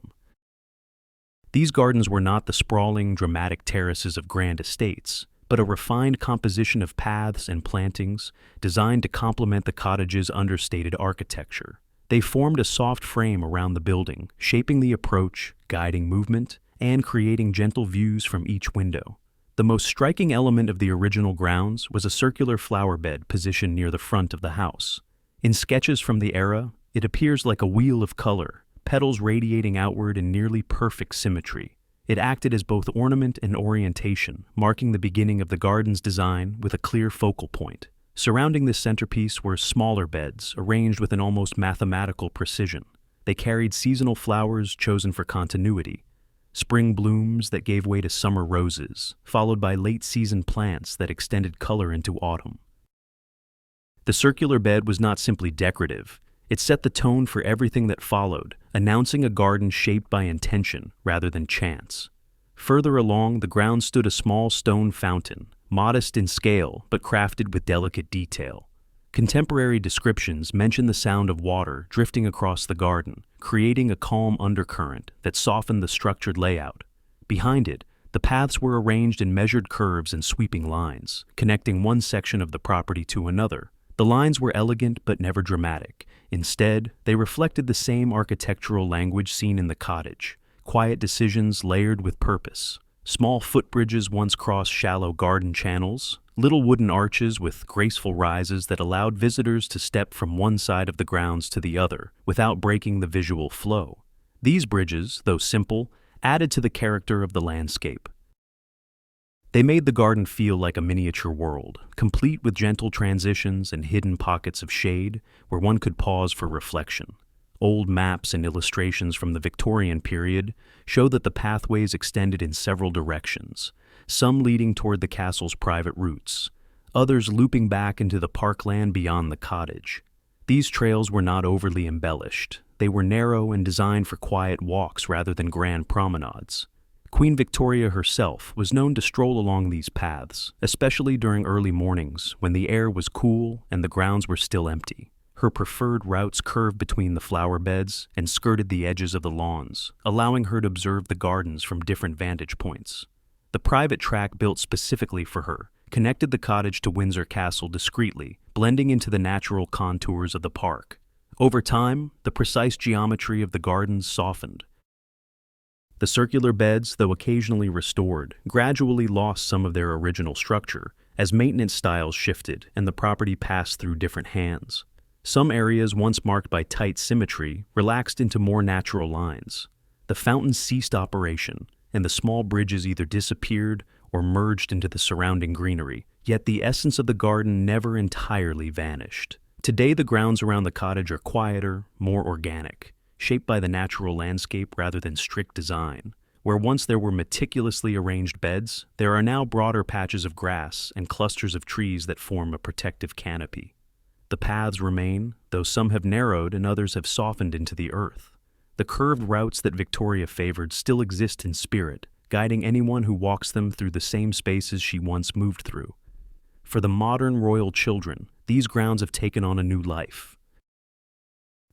These gardens were not the sprawling, dramatic terraces of grand estates, but a refined composition of paths and plantings designed to complement the cottage's understated architecture. They formed a soft frame around the building, shaping the approach, guiding movement, and creating gentle views from each window. The most striking element of the original grounds was a circular flower bed positioned near the front of the house. In sketches from the era, it appears like a wheel of color, petals radiating outward in nearly perfect symmetry. It acted as both ornament and orientation, marking the beginning of the garden's design with a clear focal point. Surrounding this centerpiece were smaller beds, arranged with an almost mathematical precision. They carried seasonal flowers chosen for continuity, spring blooms that gave way to summer roses, followed by late-season plants that extended color into autumn. The circular bed was not simply decorative. It set the tone for everything that followed, announcing a garden shaped by intention rather than chance. Further along, the grounds stood a small stone fountain, modest in scale but crafted with delicate detail. Contemporary descriptions mention the sound of water drifting across the garden, creating a calm undercurrent that softened the structured layout. Behind it, the paths were arranged in measured curves and sweeping lines, connecting one section of the property to another. The lines were elegant but never dramatic. Instead, they reflected the same architectural language seen in the cottage, quiet decisions layered with purpose. Small footbridges once crossed shallow garden channels, little wooden arches with graceful rises that allowed visitors to step from one side of the grounds to the other without breaking the visual flow. These bridges, though simple, added to the character of the landscape. They made the garden feel like a miniature world, complete with gentle transitions and hidden pockets of shade where one could pause for reflection. Old maps and illustrations from the Victorian period show that the pathways extended in several directions, some leading toward the castle's private routes, others looping back into the parkland beyond the cottage. These trails were not overly embellished. They were narrow and designed for quiet walks rather than grand promenades. Queen Victoria herself was known to stroll along these paths, especially during early mornings when the air was cool and the grounds were still empty. Her preferred routes curved between the flower beds and skirted the edges of the lawns, allowing her to observe the gardens from different vantage points. The private track built specifically for her connected the cottage to Windsor Castle discreetly, blending into the natural contours of the park. Over time, the precise geometry of the gardens softened. The circular beds, though occasionally restored, gradually lost some of their original structure as maintenance styles shifted and the property passed through different hands. Some areas once marked by tight symmetry relaxed into more natural lines. The fountains ceased operation, and the small bridges either disappeared or merged into the surrounding greenery, yet the essence of the garden never entirely vanished. Today, the grounds around the cottage are quieter, more organic, shaped by the natural landscape rather than strict design. Where once there were meticulously arranged beds, there are now broader patches of grass and clusters of trees that form a protective canopy. The paths remain, though some have narrowed and others have softened into the earth. The curved routes that Victoria favored still exist in spirit, guiding anyone who walks them through the same spaces she once moved through. For the modern royal children, these grounds have taken on a new life.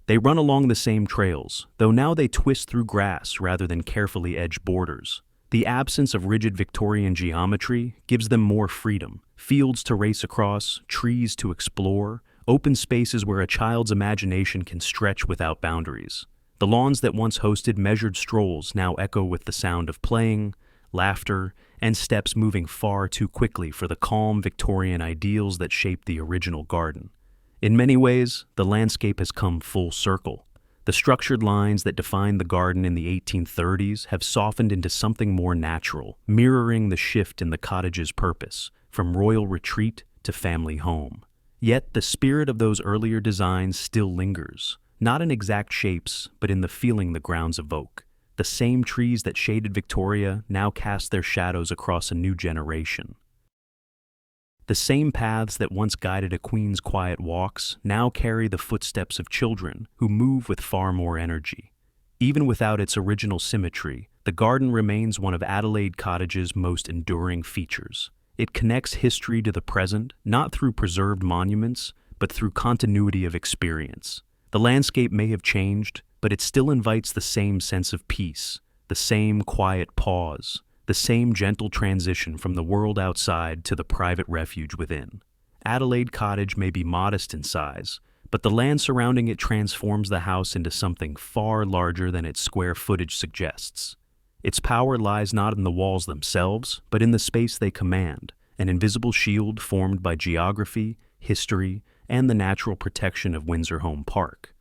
They run along the same trails, though now they twist through grass rather than carefully edged borders. The absence of rigid Victorian geometry gives them more freedom, fields to race across, trees to explore, open spaces where a child's imagination can stretch without boundaries. The lawns that once hosted measured strolls now echo with the sound of playing, laughter, and steps moving far too quickly for the calm Victorian ideals that shaped the original garden. In many ways, the landscape has come full circle. The structured lines that defined the garden in the 1830s have softened into something more natural, mirroring the shift in the cottage's purpose, from royal retreat to family home. Yet the spirit of those earlier designs still lingers, not in exact shapes, but in the feeling the grounds evoke. The same trees that shaded Victoria now cast their shadows across a new generation. The same paths that once guided a queen's quiet walks now carry the footsteps of children who move with far more energy. Even without its original symmetry, the garden remains one of Adelaide Cottage's most enduring features. It connects history to the present, not through preserved monuments, but through continuity of experience. The landscape may have changed, but it still invites the same sense of peace, the same quiet pause, the same gentle transition from the world outside to the private refuge within. Adelaide Cottage may be modest in size, but the land surrounding it transforms the house into something far larger than its square footage suggests. Its power lies not in the walls themselves, but in the space they command, an invisible shield formed by geography, history, and the natural protection of Windsor Home Park.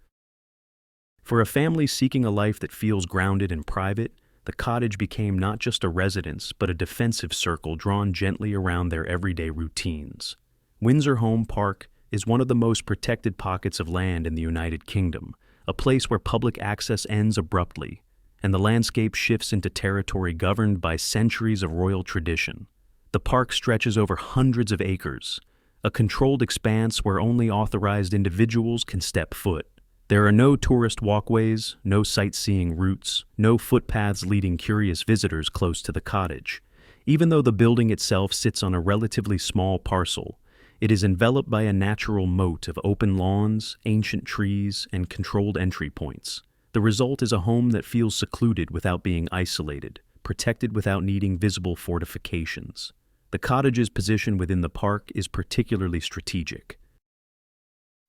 For a family seeking a life that feels grounded and private, the cottage became not just a residence, but a defensive circle drawn gently around their everyday routines. Windsor Home Park is one of the most protected pockets of land in the United Kingdom, a place where public access ends abruptly, and the landscape shifts into territory governed by centuries of royal tradition. The park stretches over hundreds of acres, a controlled expanse where only authorized individuals can step foot. There are no tourist walkways, no sightseeing routes, no footpaths leading curious visitors close to the cottage. Even though the building itself sits on a relatively small parcel, it is enveloped by a natural moat of open lawns, ancient trees, and controlled entry points. The result is a home that feels secluded without being isolated, protected without needing visible fortifications. The cottage's position within the park is particularly strategic.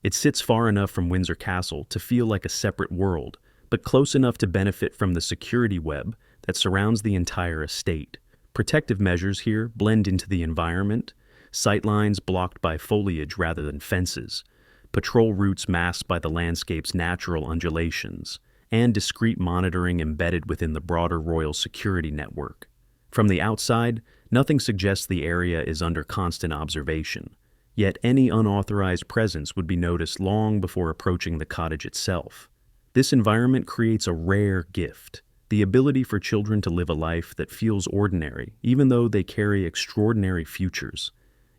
It sits far enough from Windsor Castle to feel like a separate world, but close enough to benefit from the security web that surrounds the entire estate. Protective measures here blend into the environment, sightlines blocked by foliage rather than fences, patrol routes masked by the landscape's natural undulations, and discreet monitoring embedded within the broader royal security network. From the outside, nothing suggests the area is under constant observation. Yet any unauthorized presence would be noticed long before approaching the cottage itself. This environment creates a rare gift, the ability for children to live a life that feels ordinary, even though they carry extraordinary futures.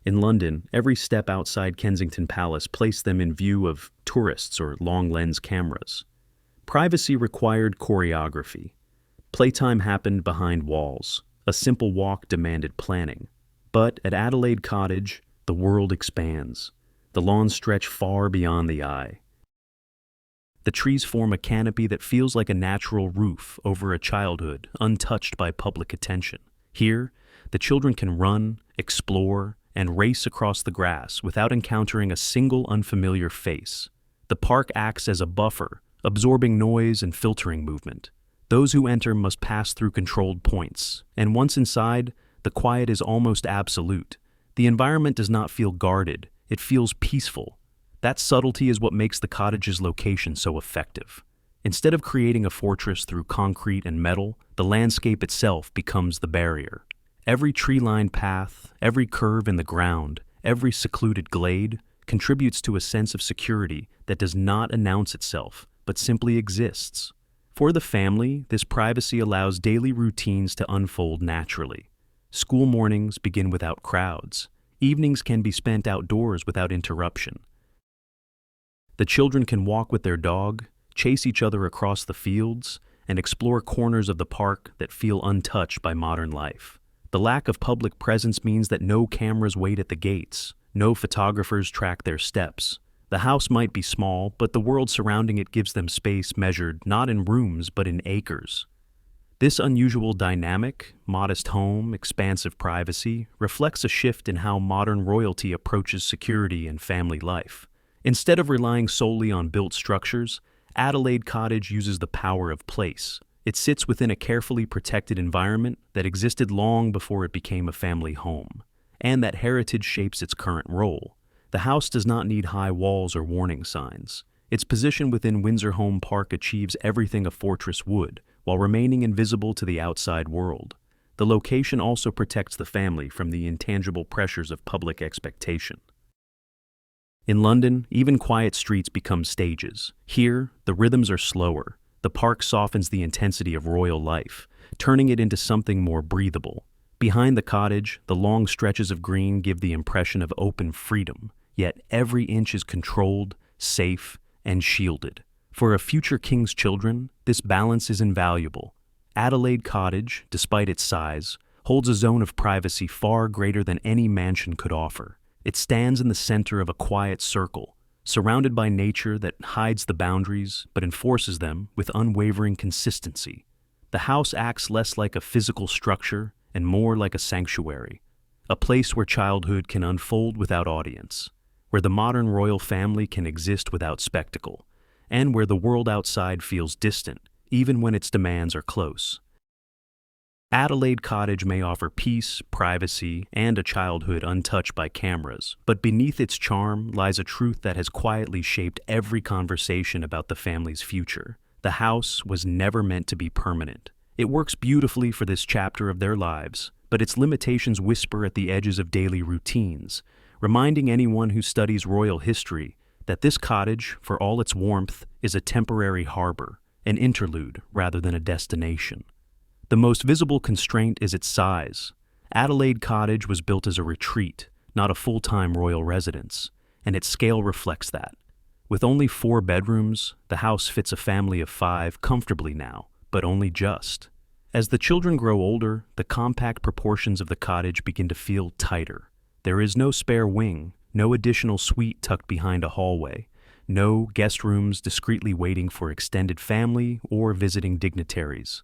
In London, every step outside Kensington Palace placed them in view of tourists or long-lens cameras. Privacy required choreography. Playtime happened behind walls. A simple walk demanded planning. But at Adelaide Cottage, the world expands. The lawns stretch far beyond the eye. The trees form a canopy that feels like a natural roof over a childhood untouched by public attention. Here, the children can run, explore, and race across the grass without encountering a single unfamiliar face. The park acts as a buffer, absorbing noise and filtering movement. Those who enter must pass through controlled points, and once inside, the quiet is almost absolute. The environment does not feel guarded, it feels peaceful. That subtlety is what makes the cottage's location so effective. Instead of creating a fortress through concrete and metal, the landscape itself becomes the barrier. Every tree-lined path, every curve in the ground, every secluded glade contributes to a sense of security that does not announce itself, but simply exists. For the family, this privacy allows daily routines to unfold naturally. School mornings begin without crowds. Evenings can be spent outdoors without interruption. The children can walk with their dog, chase each other across the fields, and explore corners of the park that feel untouched by modern life. The lack of public presence means that no cameras wait at the gates, no photographers track their steps. The house might be small, but the world surrounding it gives them space measured not in rooms but in acres. This unusual dynamic, modest home, expansive privacy, reflects a shift in how modern royalty approaches security and family life. Instead of relying solely on built structures, Adelaide Cottage uses the power of place. It sits within a carefully protected environment that existed long before it became a family home, and that heritage shapes its current role. The house does not need high walls or warning signs. Its position within Windsor Home Park achieves everything a fortress would, while remaining invisible to the outside world. The location also protects the family from the intangible pressures of public expectation. In London, even quiet streets become stages. Here, the rhythms are slower. The park softens the intensity of royal life, turning it into something more breathable. Behind the cottage, the long stretches of green give the impression of open freedom, yet every inch is controlled, safe, and shielded. For a future king's children, this balance is invaluable. Adelaide Cottage, despite its size, holds a zone of privacy far greater than any mansion could offer. It stands in the center of a quiet circle, surrounded by nature that hides the boundaries but enforces them with unwavering consistency. The house acts less like a physical structure and more like a sanctuary, a place where childhood can unfold without audience, where the modern royal family can exist without spectacle, and where the world outside feels distant, even when its demands are close. Adelaide Cottage may offer peace, privacy, and a childhood untouched by cameras, but beneath its charm lies a truth that has quietly shaped every conversation about the family's future. The house was never meant to be permanent. It works beautifully for this chapter of their lives, but its limitations whisper at the edges of daily routines, reminding anyone who studies royal history that this cottage, for all its warmth, is a temporary harbor, an interlude rather than a destination. The most visible constraint is its size. Adelaide Cottage was built as a retreat, not a full-time royal residence, and its scale reflects that. With only 4 bedrooms, the house fits a family of 5 comfortably now, but only just. As the children grow older, the compact proportions of the cottage begin to feel tighter. There is no spare wing, no additional suite tucked behind a hallway, no guest rooms discreetly waiting for extended family or visiting dignitaries.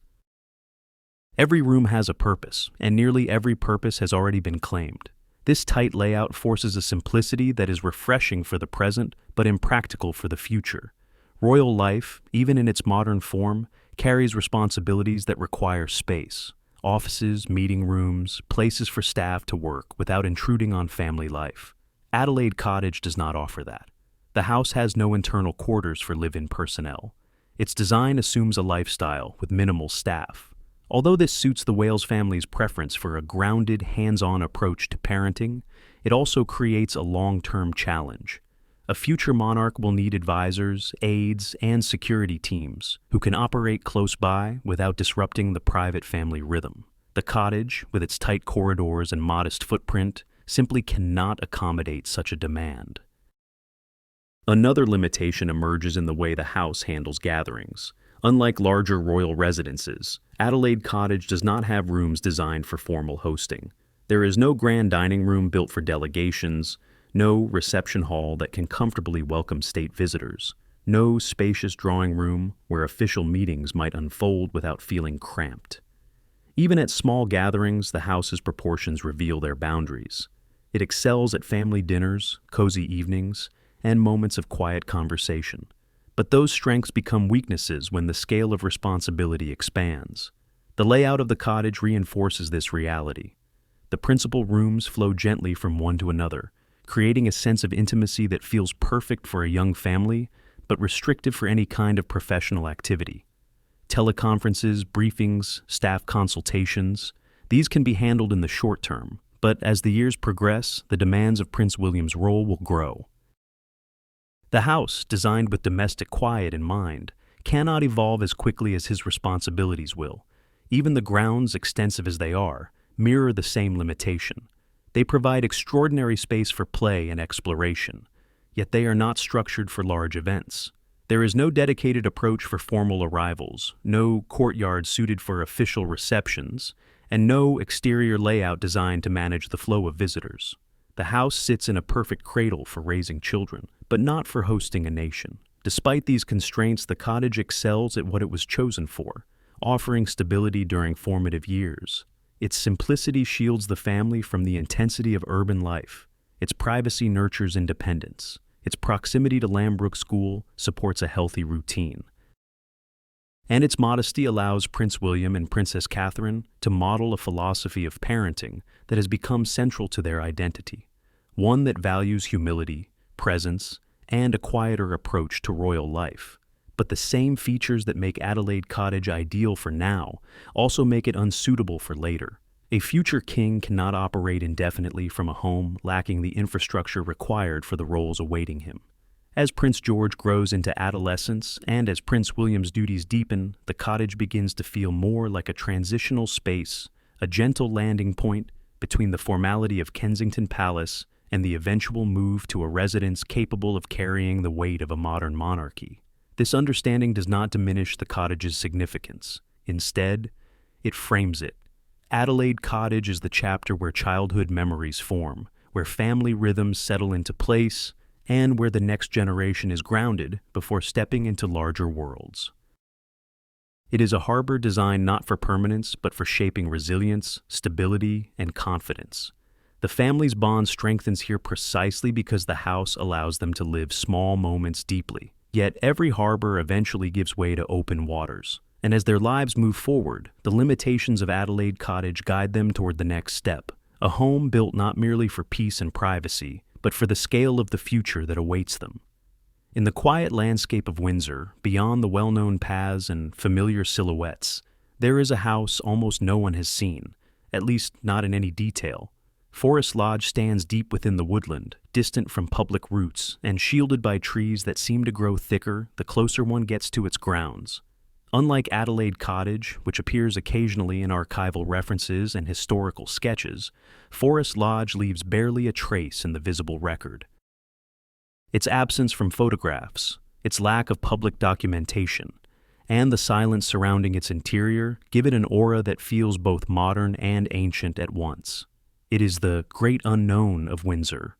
Every room has a purpose, and nearly every purpose has already been claimed. This tight layout forces a simplicity that is refreshing for the present, but impractical for the future. Royal life, even in its modern form, carries responsibilities that require space. Offices, meeting rooms, places for staff to work without intruding on family life. Adelaide Cottage does not offer that. The house has no internal quarters for live-in personnel. Its design assumes a lifestyle with minimal staff. Although this suits the Wales family's preference for a grounded, hands-on approach to parenting, it also creates a long-term challenge. A future monarch will need advisors, aides, and security teams who can operate close by without disrupting the private family rhythm. The cottage, with its tight corridors and modest footprint, simply cannot accommodate such a demand. Another limitation emerges in the way the house handles gatherings. Unlike larger royal residences, Adelaide Cottage does not have rooms designed for formal hosting. There is no grand dining room built for delegations, no reception hall that can comfortably welcome state visitors, no spacious drawing room where official meetings might unfold without feeling cramped. Even at small gatherings, the house's proportions reveal their boundaries. It excels at family dinners, cozy evenings, and moments of quiet conversation. But those strengths become weaknesses when the scale of responsibility expands. The layout of the cottage reinforces this reality. The principal rooms flow gently from one to another, creating a sense of intimacy that feels perfect for a young family, but restrictive for any kind of professional activity. Teleconferences, briefings, staff consultations, these can be handled in the short term, but as the years progress, the demands of Prince William's role will grow. The house, designed with domestic quiet in mind, cannot evolve as quickly as his responsibilities will. Even the grounds, extensive as they are, mirror the same limitation. They provide extraordinary space for play and exploration, yet they are not structured for large events. There is no dedicated approach for formal arrivals, no courtyard suited for official receptions, and no exterior layout designed to manage the flow of visitors. The house sits in a perfect cradle for raising children, but not for hosting a nation. Despite these constraints, the cottage excels at what it was chosen for, offering stability during formative years. Its simplicity shields the family from the intensity of urban life. Its privacy nurtures independence. Its proximity to Lambrook School supports a healthy routine. And its modesty allows Prince William and Princess Catherine to model a philosophy of parenting that has become central to their identity, one that values humility, presence, and a quieter approach to royal life. But the same features that make Adelaide Cottage ideal for now also make it unsuitable for later. A future king cannot operate indefinitely from a home lacking the infrastructure required for the roles awaiting him. As Prince George grows into adolescence and as Prince William's duties deepen, the cottage begins to feel more like a transitional space, a gentle landing point between the formality of Kensington Palace and the eventual move to a residence capable of carrying the weight of a modern monarchy. This understanding does not diminish the cottage's significance. Instead, it frames it. Adelaide Cottage is the chapter where childhood memories form, where family rhythms settle into place, and where the next generation is grounded before stepping into larger worlds. It is a harbor designed not for permanence, but for shaping resilience, stability, and confidence. The family's bond strengthens here precisely because the house allows them to live small moments deeply. Yet every harbor eventually gives way to open waters. And as their lives move forward, the limitations of Adelaide Cottage guide them toward the next step, a home built not merely for peace and privacy, but for the scale of the future that awaits them. In the quiet landscape of Windsor, beyond the well-known paths and familiar silhouettes, there is a house almost no one has seen, at least not in any detail. Forest Lodge stands deep within the woodland, distant from public routes, and shielded by trees that seem to grow thicker the closer one gets to its grounds. Unlike Adelaide Cottage, which appears occasionally in archival references and historical sketches, Forest Lodge leaves barely a trace in the visible record. Its absence from photographs, its lack of public documentation, and the silence surrounding its interior give it an aura that feels both modern and ancient at once. It is the great unknown of Windsor,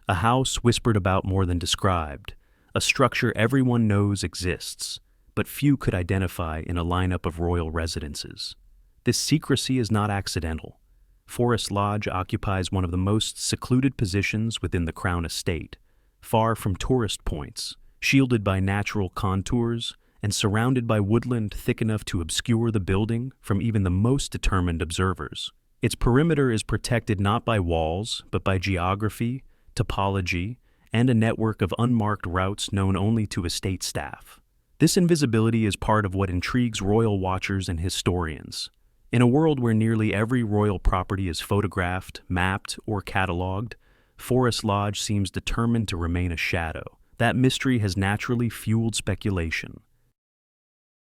a house whispered about more than described, a structure everyone knows exists, but few could identify in a lineup of royal residences. This secrecy is not accidental. Forest Lodge occupies one of the most secluded positions within the Crown Estate, far from tourist points, shielded by natural contours, and surrounded by woodland thick enough to obscure the building from even the most determined observers. Its perimeter is protected not by walls, but by geography, topology, and a network of unmarked routes known only to estate staff. This invisibility is part of what intrigues royal watchers and historians. In a world where nearly every royal property is photographed, mapped, or catalogued, Forest Lodge seems determined to remain a shadow. That mystery has naturally fueled speculation.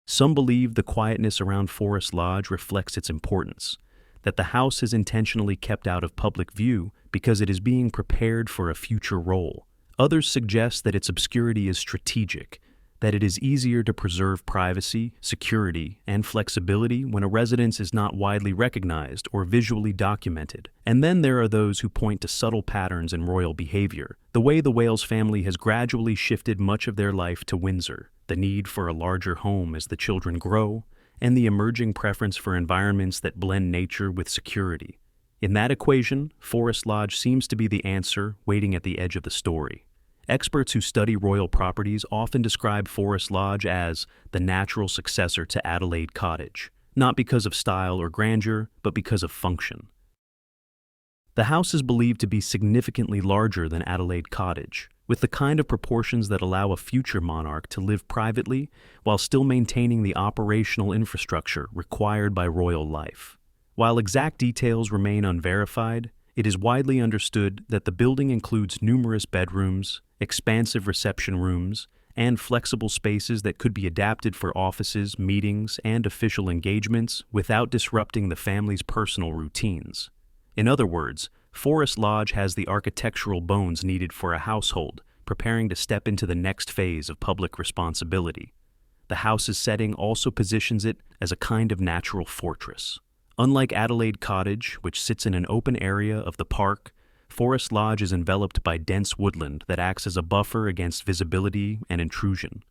Some believe the quietness around Forest Lodge reflects its importance, that the house is intentionally kept out of public view because it is being prepared for a future role. Others suggest that its obscurity is strategic, that it is easier to preserve privacy, security, and flexibility when a residence is not widely recognized or visually documented. And then there are those who point to subtle patterns in royal behavior, the way the Wales family has gradually shifted much of their life to Windsor, the need for a larger home as the children grow, and the emerging preference for environments that blend nature with security. In that equation, Forest Lodge seems to be the answer waiting at the edge of the story. Experts who study royal properties often describe Forest Lodge as the natural successor to Adelaide Cottage, not because of style or grandeur, but because of function. The house is believed to be significantly larger than Adelaide Cottage, with the kind of proportions that allow a future monarch to live privately while still maintaining the operational infrastructure required by royal life. While exact details remain unverified, it is widely understood that the building includes numerous bedrooms, expansive reception rooms, and flexible spaces that could be adapted for offices, meetings, and official engagements without disrupting the family's personal routines. In other words, Forest Lodge has the architectural bones needed for a household preparing to step into the next phase of public responsibility. The house's setting also positions it as a kind of natural fortress. Unlike Adelaide Cottage, which sits in an open area of the park, Forest Lodge is enveloped by dense woodland that acts as a buffer against visibility and intrusion.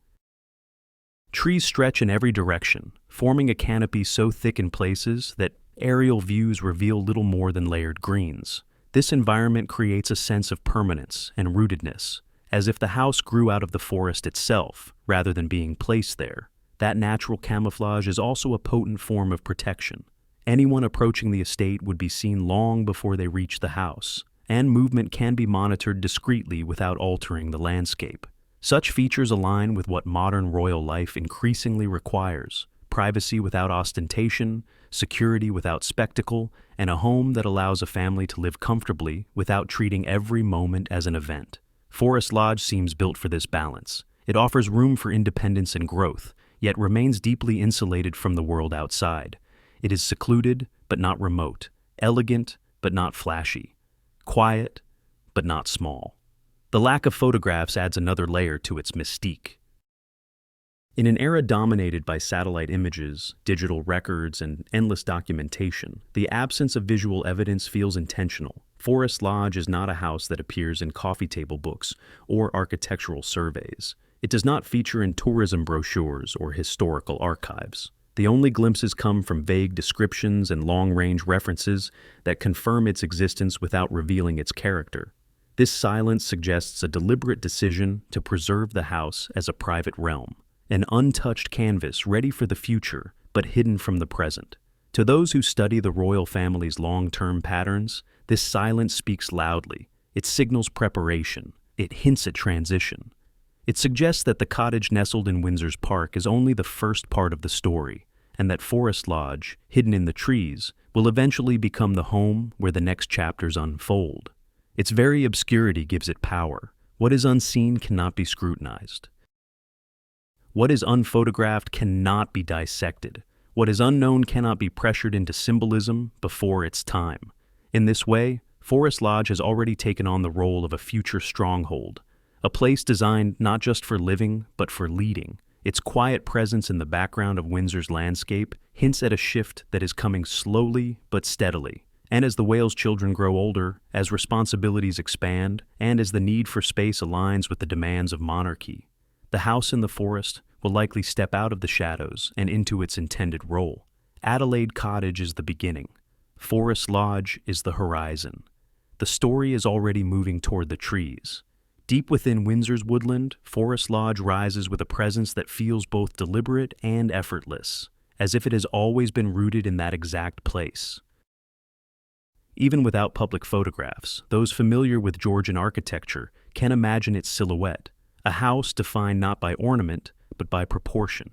Trees stretch in every direction, forming a canopy so thick in places that aerial views reveal little more than layered greens. This environment creates a sense of permanence and rootedness, as if the house grew out of the forest itself, rather than being placed there. That natural camouflage is also a potent form of protection. Anyone approaching the estate would be seen long before they reached the house, and movement can be monitored discreetly without altering the landscape. Such features align with what modern royal life increasingly requires: privacy without ostentation, security without spectacle, and a home that allows a family to live comfortably without treating every moment as an event. Forest Lodge seems built for this balance. It offers room for independence and growth, yet remains deeply insulated from the world outside. It is secluded, but not remote, elegant, but not flashy, quiet, but not small. The lack of photographs adds another layer to its mystique. In an era dominated by satellite images, digital records, and endless documentation, the absence of visual evidence feels intentional. Forest Lodge is not a house that appears in coffee table books or architectural surveys. It does not feature in tourism brochures or historical archives. The only glimpses come from vague descriptions and long-range references that confirm its existence without revealing its character. This silence suggests a deliberate decision to preserve the house as a private realm, an untouched canvas ready for the future but hidden from the present. To those who study the royal family's long-term patterns, this silence speaks loudly. It signals preparation. It hints at transition. It suggests that the cottage nestled in Windsor's park is only the first part of the story, and that Forest Lodge, hidden in the trees, will eventually become the home where the next chapters unfold. Its very obscurity gives it power. What is unseen cannot be scrutinized. What is unphotographed cannot be dissected. What is unknown cannot be pressured into symbolism before its time. In this way, Forest Lodge has already taken on the role of a future stronghold, a place designed not just for living, but for leading. Its quiet presence in the background of Windsor's landscape hints at a shift that is coming slowly but steadily. And as the Wales children grow older, as responsibilities expand, and as the need for space aligns with the demands of monarchy, the house in the forest will likely step out of the shadows and into its intended role. Adelaide Cottage is the beginning. Forest Lodge is the horizon. The story is already moving toward the trees. Deep within Windsor's woodland, Forest Lodge rises with a presence that feels both deliberate and effortless, as if it has always been rooted in that exact place. Even without public photographs, those familiar with Georgian architecture can imagine its silhouette, a house defined not by ornament, but by proportion.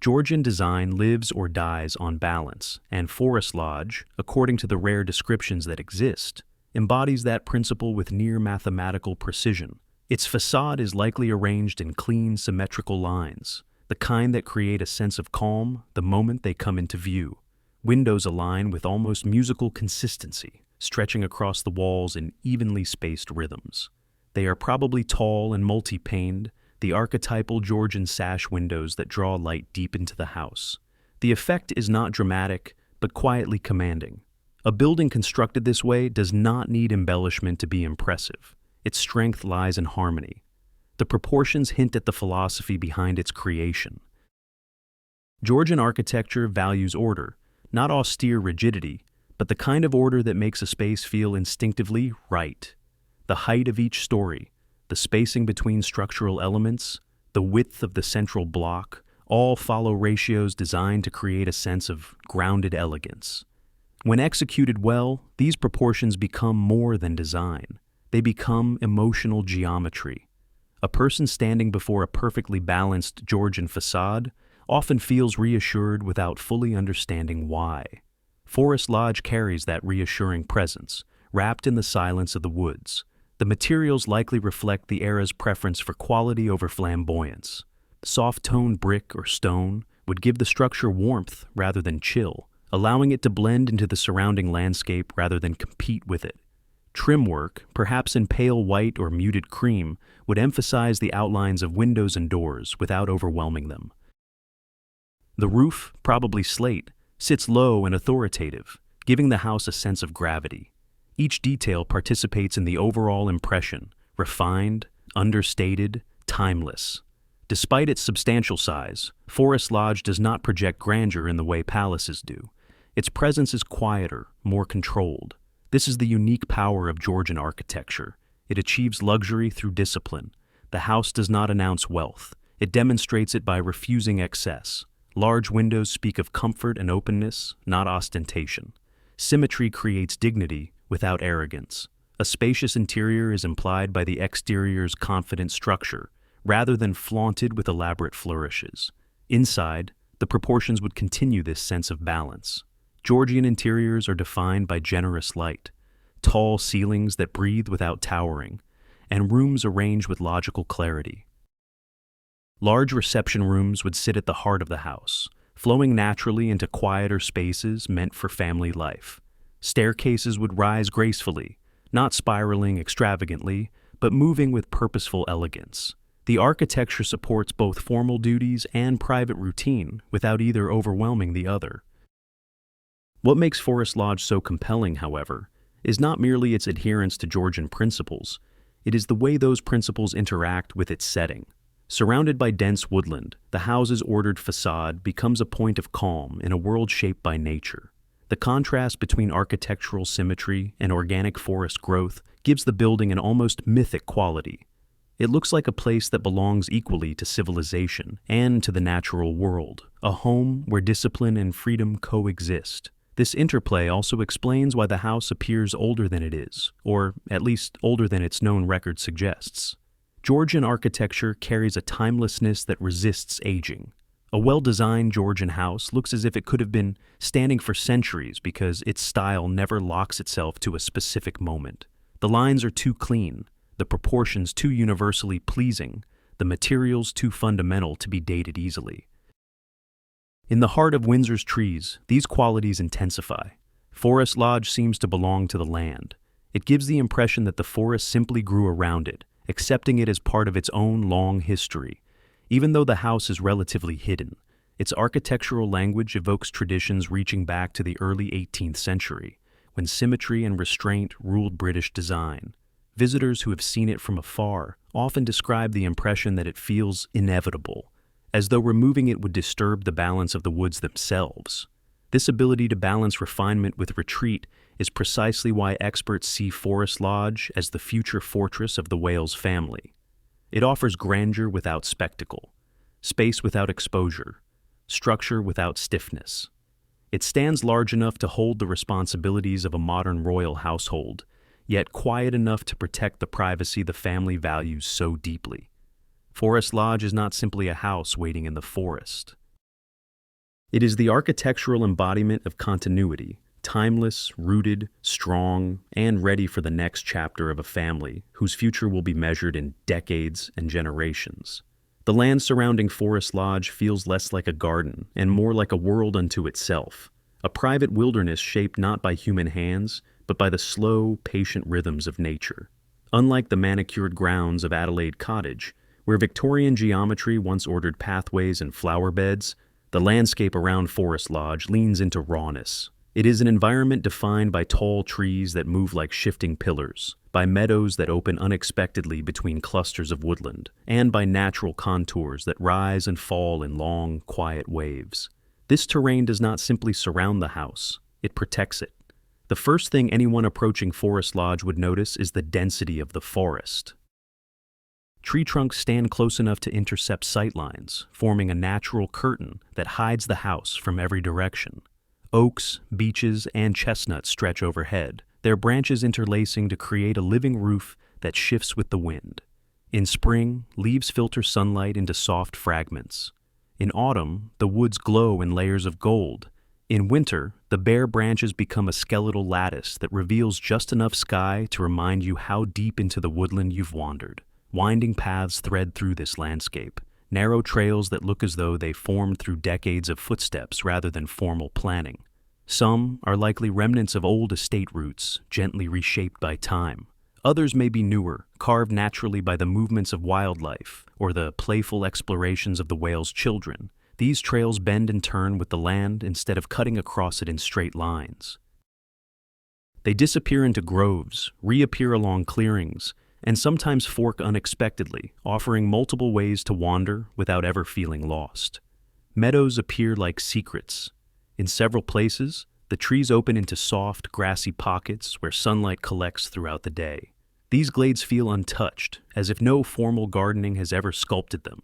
Georgian design lives or dies on balance, and Forest Lodge, according to the rare descriptions that exist, embodies that principle with near mathematical precision. Its facade is likely arranged in clean, symmetrical lines, the kind that create a sense of calm the moment they come into view. Windows align with almost musical consistency, stretching across the walls in evenly spaced rhythms. They are probably tall and multi-paned, the archetypal Georgian sash windows that draw light deep into the house. The effect is not dramatic, but quietly commanding. A building constructed this way does not need embellishment to be impressive. Its strength lies in harmony. The proportions hint at the philosophy behind its creation. Georgian architecture values order, not austere rigidity, but the kind of order that makes a space feel instinctively right. The height of each story, the spacing between structural elements, the width of the central block, all follow ratios designed to create a sense of grounded elegance. When executed well, these proportions become more than design. They become emotional geometry. A person standing before a perfectly balanced Georgian facade often feels reassured without fully understanding why. Forest Lodge carries that reassuring presence, wrapped in the silence of the woods. The materials likely reflect the era's preference for quality over flamboyance. Soft-toned brick or stone would give the structure warmth rather than chill, allowing it to blend into the surrounding landscape rather than compete with it. Trim work, perhaps in pale white or muted cream, would emphasize the outlines of windows and doors without overwhelming them. The roof, probably slate, sits low and authoritative, giving the house a sense of gravity. Each detail participates in the overall impression, refined, understated, timeless. Despite its substantial size, Forest Lodge does not project grandeur in the way palaces do. Its presence is quieter, more controlled. This is the unique power of Georgian architecture. It achieves luxury through discipline. The house does not announce wealth. It demonstrates it by refusing excess. Large windows speak of comfort and openness, not ostentation. Symmetry creates dignity without arrogance. A spacious interior is implied by the exterior's confident structure, rather than flaunted with elaborate flourishes. Inside, the proportions would continue this sense of balance. Georgian interiors are defined by generous light, tall ceilings that breathe without towering, and rooms arranged with logical clarity. Large reception rooms would sit at the heart of the house, flowing naturally into quieter spaces meant for family life. Staircases would rise gracefully, not spiraling extravagantly, but moving with purposeful elegance. The architecture supports both formal duties and private routine without either overwhelming the other. What makes Forest Lodge so compelling, however, is not merely its adherence to Georgian principles, it is the way those principles interact with its setting. Surrounded by dense woodland, the house's ordered facade becomes a point of calm in a world shaped by nature. The contrast between architectural symmetry and organic forest growth gives the building an almost mythic quality. It looks like a place that belongs equally to civilization and to the natural world, a home where discipline and freedom coexist. This interplay also explains why the house appears older than it is, or at least older than its known record suggests. Georgian architecture carries a timelessness that resists aging. A well-designed Georgian house looks as if it could have been standing for centuries because its style never locks itself to a specific moment. The lines are too clean, the proportions too universally pleasing, the materials too fundamental to be dated easily. In the heart of Windsor's trees, these qualities intensify. Forest Lodge seems to belong to the land. It gives the impression that the forest simply grew around it, accepting it as part of its own long history. Even though the house is relatively hidden, its architectural language evokes traditions reaching back to the early 18th century, when symmetry and restraint ruled British design. Visitors who have seen it from afar often describe the impression that it feels inevitable, as though removing it would disturb the balance of the woods themselves. This ability to balance refinement with retreat is precisely why experts see Forest Lodge as the future fortress of the Wales family. It offers grandeur without spectacle, space without exposure, structure without stiffness. It stands large enough to hold the responsibilities of a modern royal household, yet quiet enough to protect the privacy the family values so deeply. Forest Lodge is not simply a house waiting in the forest. It is the architectural embodiment of continuity, timeless, rooted, strong, and ready for the next chapter of a family whose future will be measured in decades and generations. The land surrounding Forest Lodge feels less like a garden and more like a world unto itself, a private wilderness shaped not by human hands, but by the slow, patient rhythms of nature. Unlike the manicured grounds of Adelaide Cottage, where Victorian geometry once ordered pathways and flower beds, the landscape around Forest Lodge leans into rawness. It is an environment defined by tall trees that move like shifting pillars, by meadows that open unexpectedly between clusters of woodland, and by natural contours that rise and fall in long, quiet waves. This terrain does not simply surround the house, it protects it. The first thing anyone approaching Forest Lodge would notice is the density of the forest. Tree trunks stand close enough to intercept sightlines, forming a natural curtain that hides the house from every direction. Oaks, beeches, and chestnuts stretch overhead, their branches interlacing to create a living roof that shifts with the wind. In spring, leaves filter sunlight into soft fragments. In autumn, the woods glow in layers of gold. In winter, the bare branches become a skeletal lattice that reveals just enough sky to remind you how deep into the woodland you've wandered. Winding paths thread through this landscape, narrow trails that look as though they formed through decades of footsteps rather than formal planning. Some are likely remnants of old estate routes, gently reshaped by time. Others may be newer, carved naturally by the movements of wildlife or the playful explorations of the Wales children. These trails bend and turn with the land instead of cutting across it in straight lines. They disappear into groves, reappear along clearings, and sometimes fork unexpectedly, offering multiple ways to wander without ever feeling lost. Meadows appear like secrets. In several places, the trees open into soft, grassy pockets where sunlight collects throughout the day. These glades feel untouched, as if no formal gardening has ever sculpted them.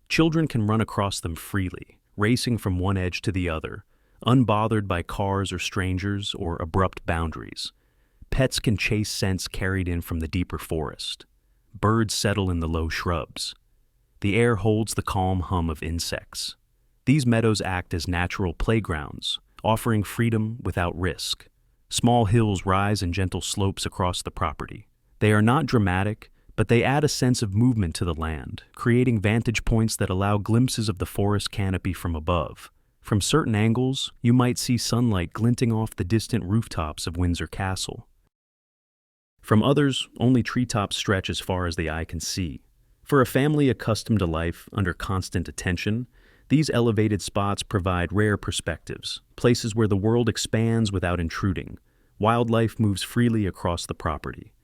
Children can run across them freely, racing from one edge to the other, unbothered by cars or strangers or abrupt boundaries. Pets can chase scents carried in from the deeper forest. Birds settle in the low shrubs. The air holds the calm hum of insects. These meadows act as natural playgrounds, offering freedom without risk. Small hills rise in gentle slopes across the property. They are not dramatic, but they add a sense of movement to the land, creating vantage points that allow glimpses of the forest canopy from above. From certain angles, you might see sunlight glinting off the distant rooftops of Windsor Castle. From others, only treetops stretch as far as the eye can see. For a family accustomed to life under constant attention, these elevated spots provide rare perspectives, places where the world expands without intruding. Wildlife moves freely across the property.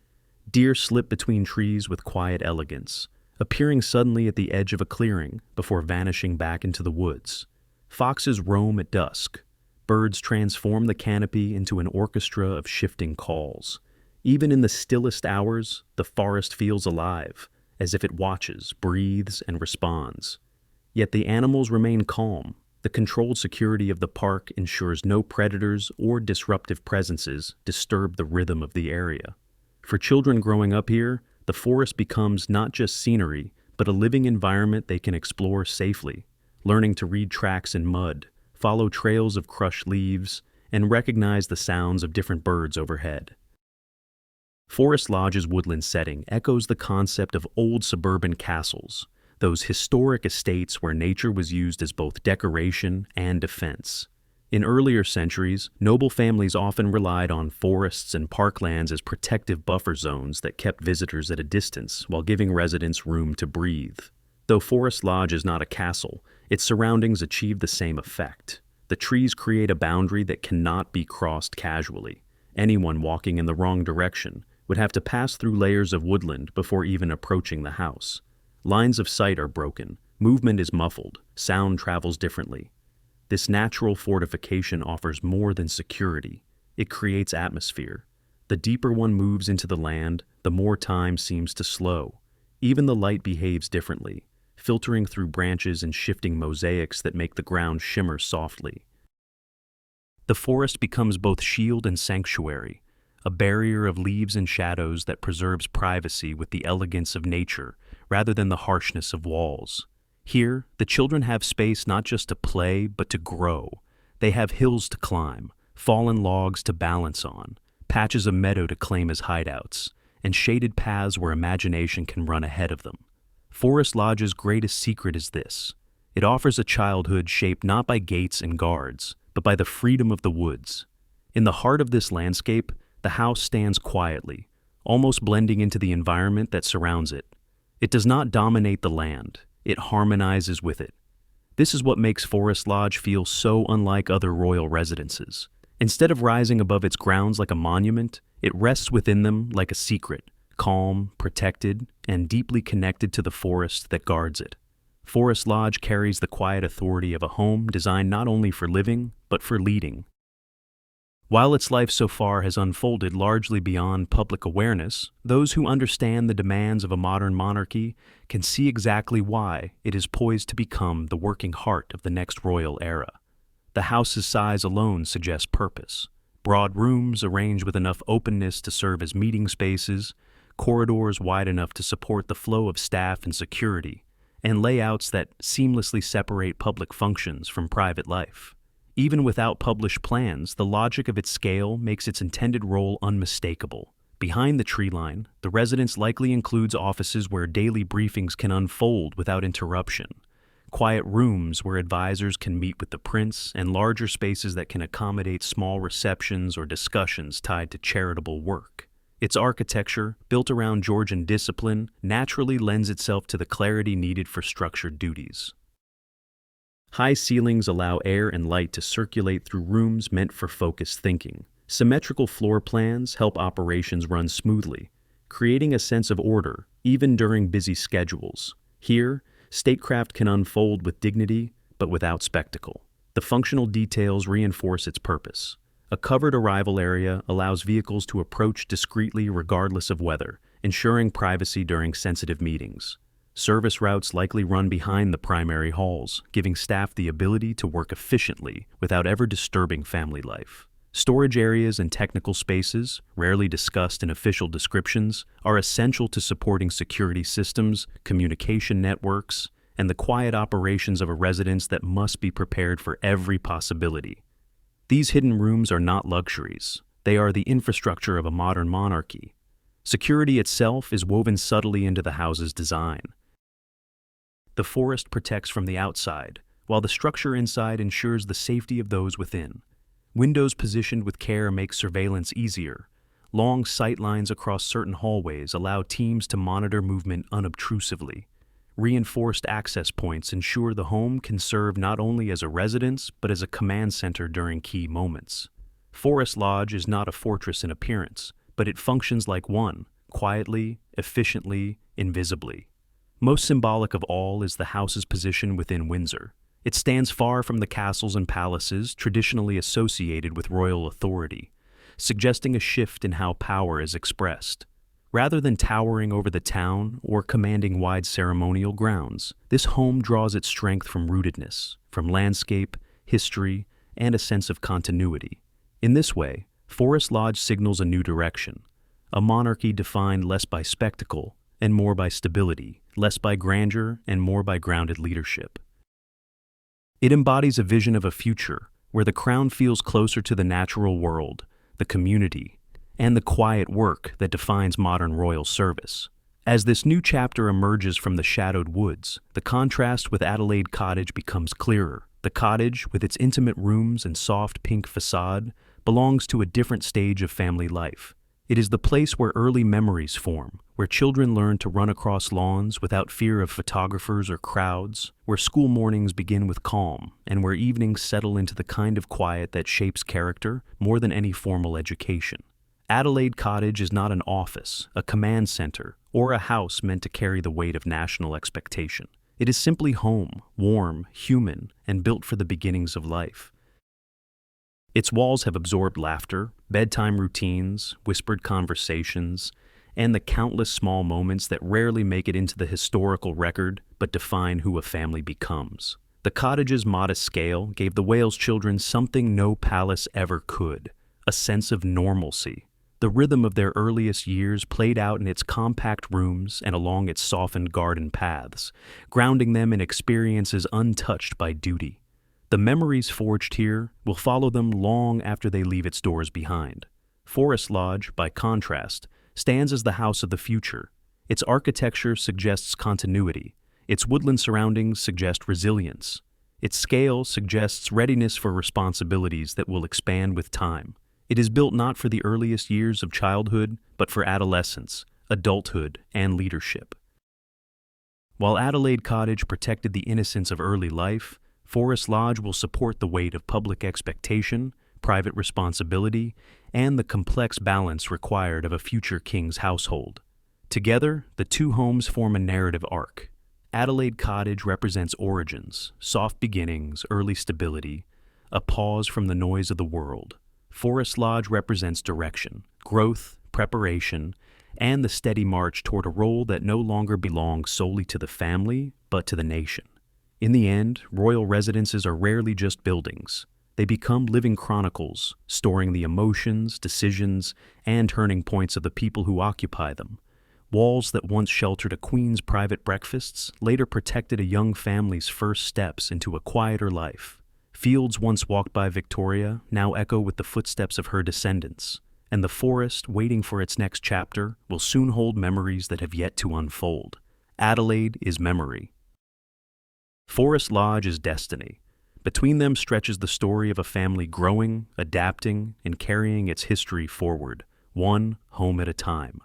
Deer slip between trees with quiet elegance, appearing suddenly at the edge of a clearing before vanishing back into the woods. Foxes roam at dusk. Birds transform the canopy into an orchestra of shifting calls. Even in the stillest hours, the forest feels alive, as if it watches, breathes, and responds. Yet the animals remain calm. The controlled security of the park ensures no predators or disruptive presences disturb the rhythm of the area. For children growing up here, the forest becomes not just scenery, but a living environment they can explore safely, learning to read tracks in mud, follow trails of crushed leaves, and recognize the sounds of different birds overhead. Forest Lodge's woodland setting echoes the concept of old suburban castles, those historic estates where nature was used as both decoration and defense. In earlier centuries, noble families often relied on forests and parklands as protective buffer zones that kept visitors at a distance while giving residents room to breathe. Though Forest Lodge is not a castle, its surroundings achieve the same effect. The trees create a boundary that cannot be crossed casually. Anyone walking in the wrong direction would have to pass through layers of woodland before even approaching the house. Lines of sight are broken, movement is muffled, sound travels differently. This natural fortification offers more than security. It creates atmosphere. The deeper one moves into the land, the more time seems to slow. Even the light behaves differently, filtering through branches and shifting mosaics that make the ground shimmer softly. The forest becomes both shield and sanctuary, a barrier of leaves and shadows that preserves privacy with the elegance of nature rather than the harshness of walls. Here, the children have space not just to play, but to grow. They have hills to climb, fallen logs to balance on, patches of meadow to claim as hideouts, and shaded paths where imagination can run ahead of them. Forest Lodge's greatest secret is this. It offers a childhood shaped not by gates and guards, but by the freedom of the woods. In the heart of this landscape, the house stands quietly, almost blending into the environment that surrounds it. It does not dominate the land. It harmonizes with it. This is what makes Forest Lodge feel so unlike other royal residences. Instead of rising above its grounds like a monument, it rests within them like a secret, calm, protected, and deeply connected to the forest that guards it. Forest Lodge carries the quiet authority of a home designed not only for living, but for leading. While its life so far has unfolded largely beyond public awareness, those who understand the demands of a modern monarchy can see exactly why it is poised to become the working heart of the next royal era. The house's size alone suggests purpose. Broad rooms arranged with enough openness to serve as meeting spaces, corridors wide enough to support the flow of staff and security, and layouts that seamlessly separate public functions from private life. Even without published plans, the logic of its scale makes its intended role unmistakable. Behind the tree line, the residence likely includes offices where daily briefings can unfold without interruption, quiet rooms where advisors can meet with the prince, and larger spaces that can accommodate small receptions or discussions tied to charitable work. Its architecture, built around Georgian discipline, naturally lends itself to the clarity needed for structured duties. High ceilings allow air and light to circulate through rooms meant for focused thinking. Symmetrical floor plans help operations run smoothly, creating a sense of order even during busy schedules. Here, statecraft can unfold with dignity, but without spectacle. The functional details reinforce its purpose. A covered arrival area allows vehicles to approach discreetly regardless of weather, ensuring privacy during sensitive meetings. Service routes likely run behind the primary halls, giving staff the ability to work efficiently without ever disturbing family life. Storage areas and technical spaces, rarely discussed in official descriptions, are essential to supporting security systems, communication networks, and the quiet operations of a residence that must be prepared for every possibility. These hidden rooms are not luxuries. They are the infrastructure of a modern monarchy. Security itself is woven subtly into the house's design. The forest protects from the outside, while the structure inside ensures the safety of those within. Windows positioned with care make surveillance easier. Long sight lines across certain hallways allow teams to monitor movement unobtrusively. Reinforced access points ensure the home can serve not only as a residence but as a command center during key moments. Forest Lodge is not a fortress in appearance, but it functions like one, quietly, efficiently, invisibly. Most symbolic of all is the house's position within Windsor. It stands far from the castles and palaces traditionally associated with royal authority, suggesting a shift in how power is expressed. Rather than towering over the town or commanding wide ceremonial grounds, this home draws its strength from rootedness, from landscape, history, and a sense of continuity. In this way, Forest Lodge signals a new direction, a monarchy defined less by spectacle and more by stability, less by grandeur and more by grounded leadership. It embodies a vision of a future where the crown feels closer to the natural world, the community, and the quiet work that defines modern royal service. As this new chapter emerges from the shadowed woods, the contrast with Adelaide Cottage becomes clearer. The cottage, with its intimate rooms and soft pink facade, belongs to a different stage of family life. It is the place where early memories form, where children learn to run across lawns without fear of photographers or crowds, where school mornings begin with calm, and where evenings settle into the kind of quiet that shapes character more than any formal education. Adelaide Cottage is not an office, a command center, or a house meant to carry the weight of national expectation. It is simply home, warm, human, and built for the beginnings of life. Its walls have absorbed laughter, bedtime routines, whispered conversations, and the countless small moments that rarely make it into the historical record but define who a family becomes. The cottage's modest scale gave the Wales children something no palace ever could: a sense of normalcy. The rhythm of their earliest years played out in its compact rooms and along its softened garden paths, grounding them in experiences untouched by duty. The memories forged here will follow them long after they leave its doors behind. Forest Lodge, by contrast, stands as the house of the future. Its architecture suggests continuity. Its woodland surroundings suggest resilience. Its scale suggests readiness for responsibilities that will expand with time. It is built not for the earliest years of childhood, but for adolescence, adulthood, and leadership. While Adelaide Cottage protected the innocence of early life, Forest Lodge will support the weight of public expectation, private responsibility, and the complex balance required of a future king's household. Together, the two homes form a narrative arc. Adelaide Cottage represents origins, soft beginnings, early stability, a pause from the noise of the world. Forest Lodge represents direction, growth, preparation, and the steady march toward a role that no longer belongs solely to the family, but to the nation. In the end, royal residences are rarely just buildings. They become living chronicles, storing the emotions, decisions, and turning points of the people who occupy them. Walls that once sheltered a queen's private breakfasts later protected a young family's first steps into a quieter life. Fields once walked by Victoria now echo with the footsteps of her descendants, and the forest, waiting for its next chapter, will soon hold memories that have yet to unfold. Adelaide is memory. Forest Lodge is destiny. Between them stretches the story of a family growing, adapting, and carrying its history forward, one home at a time.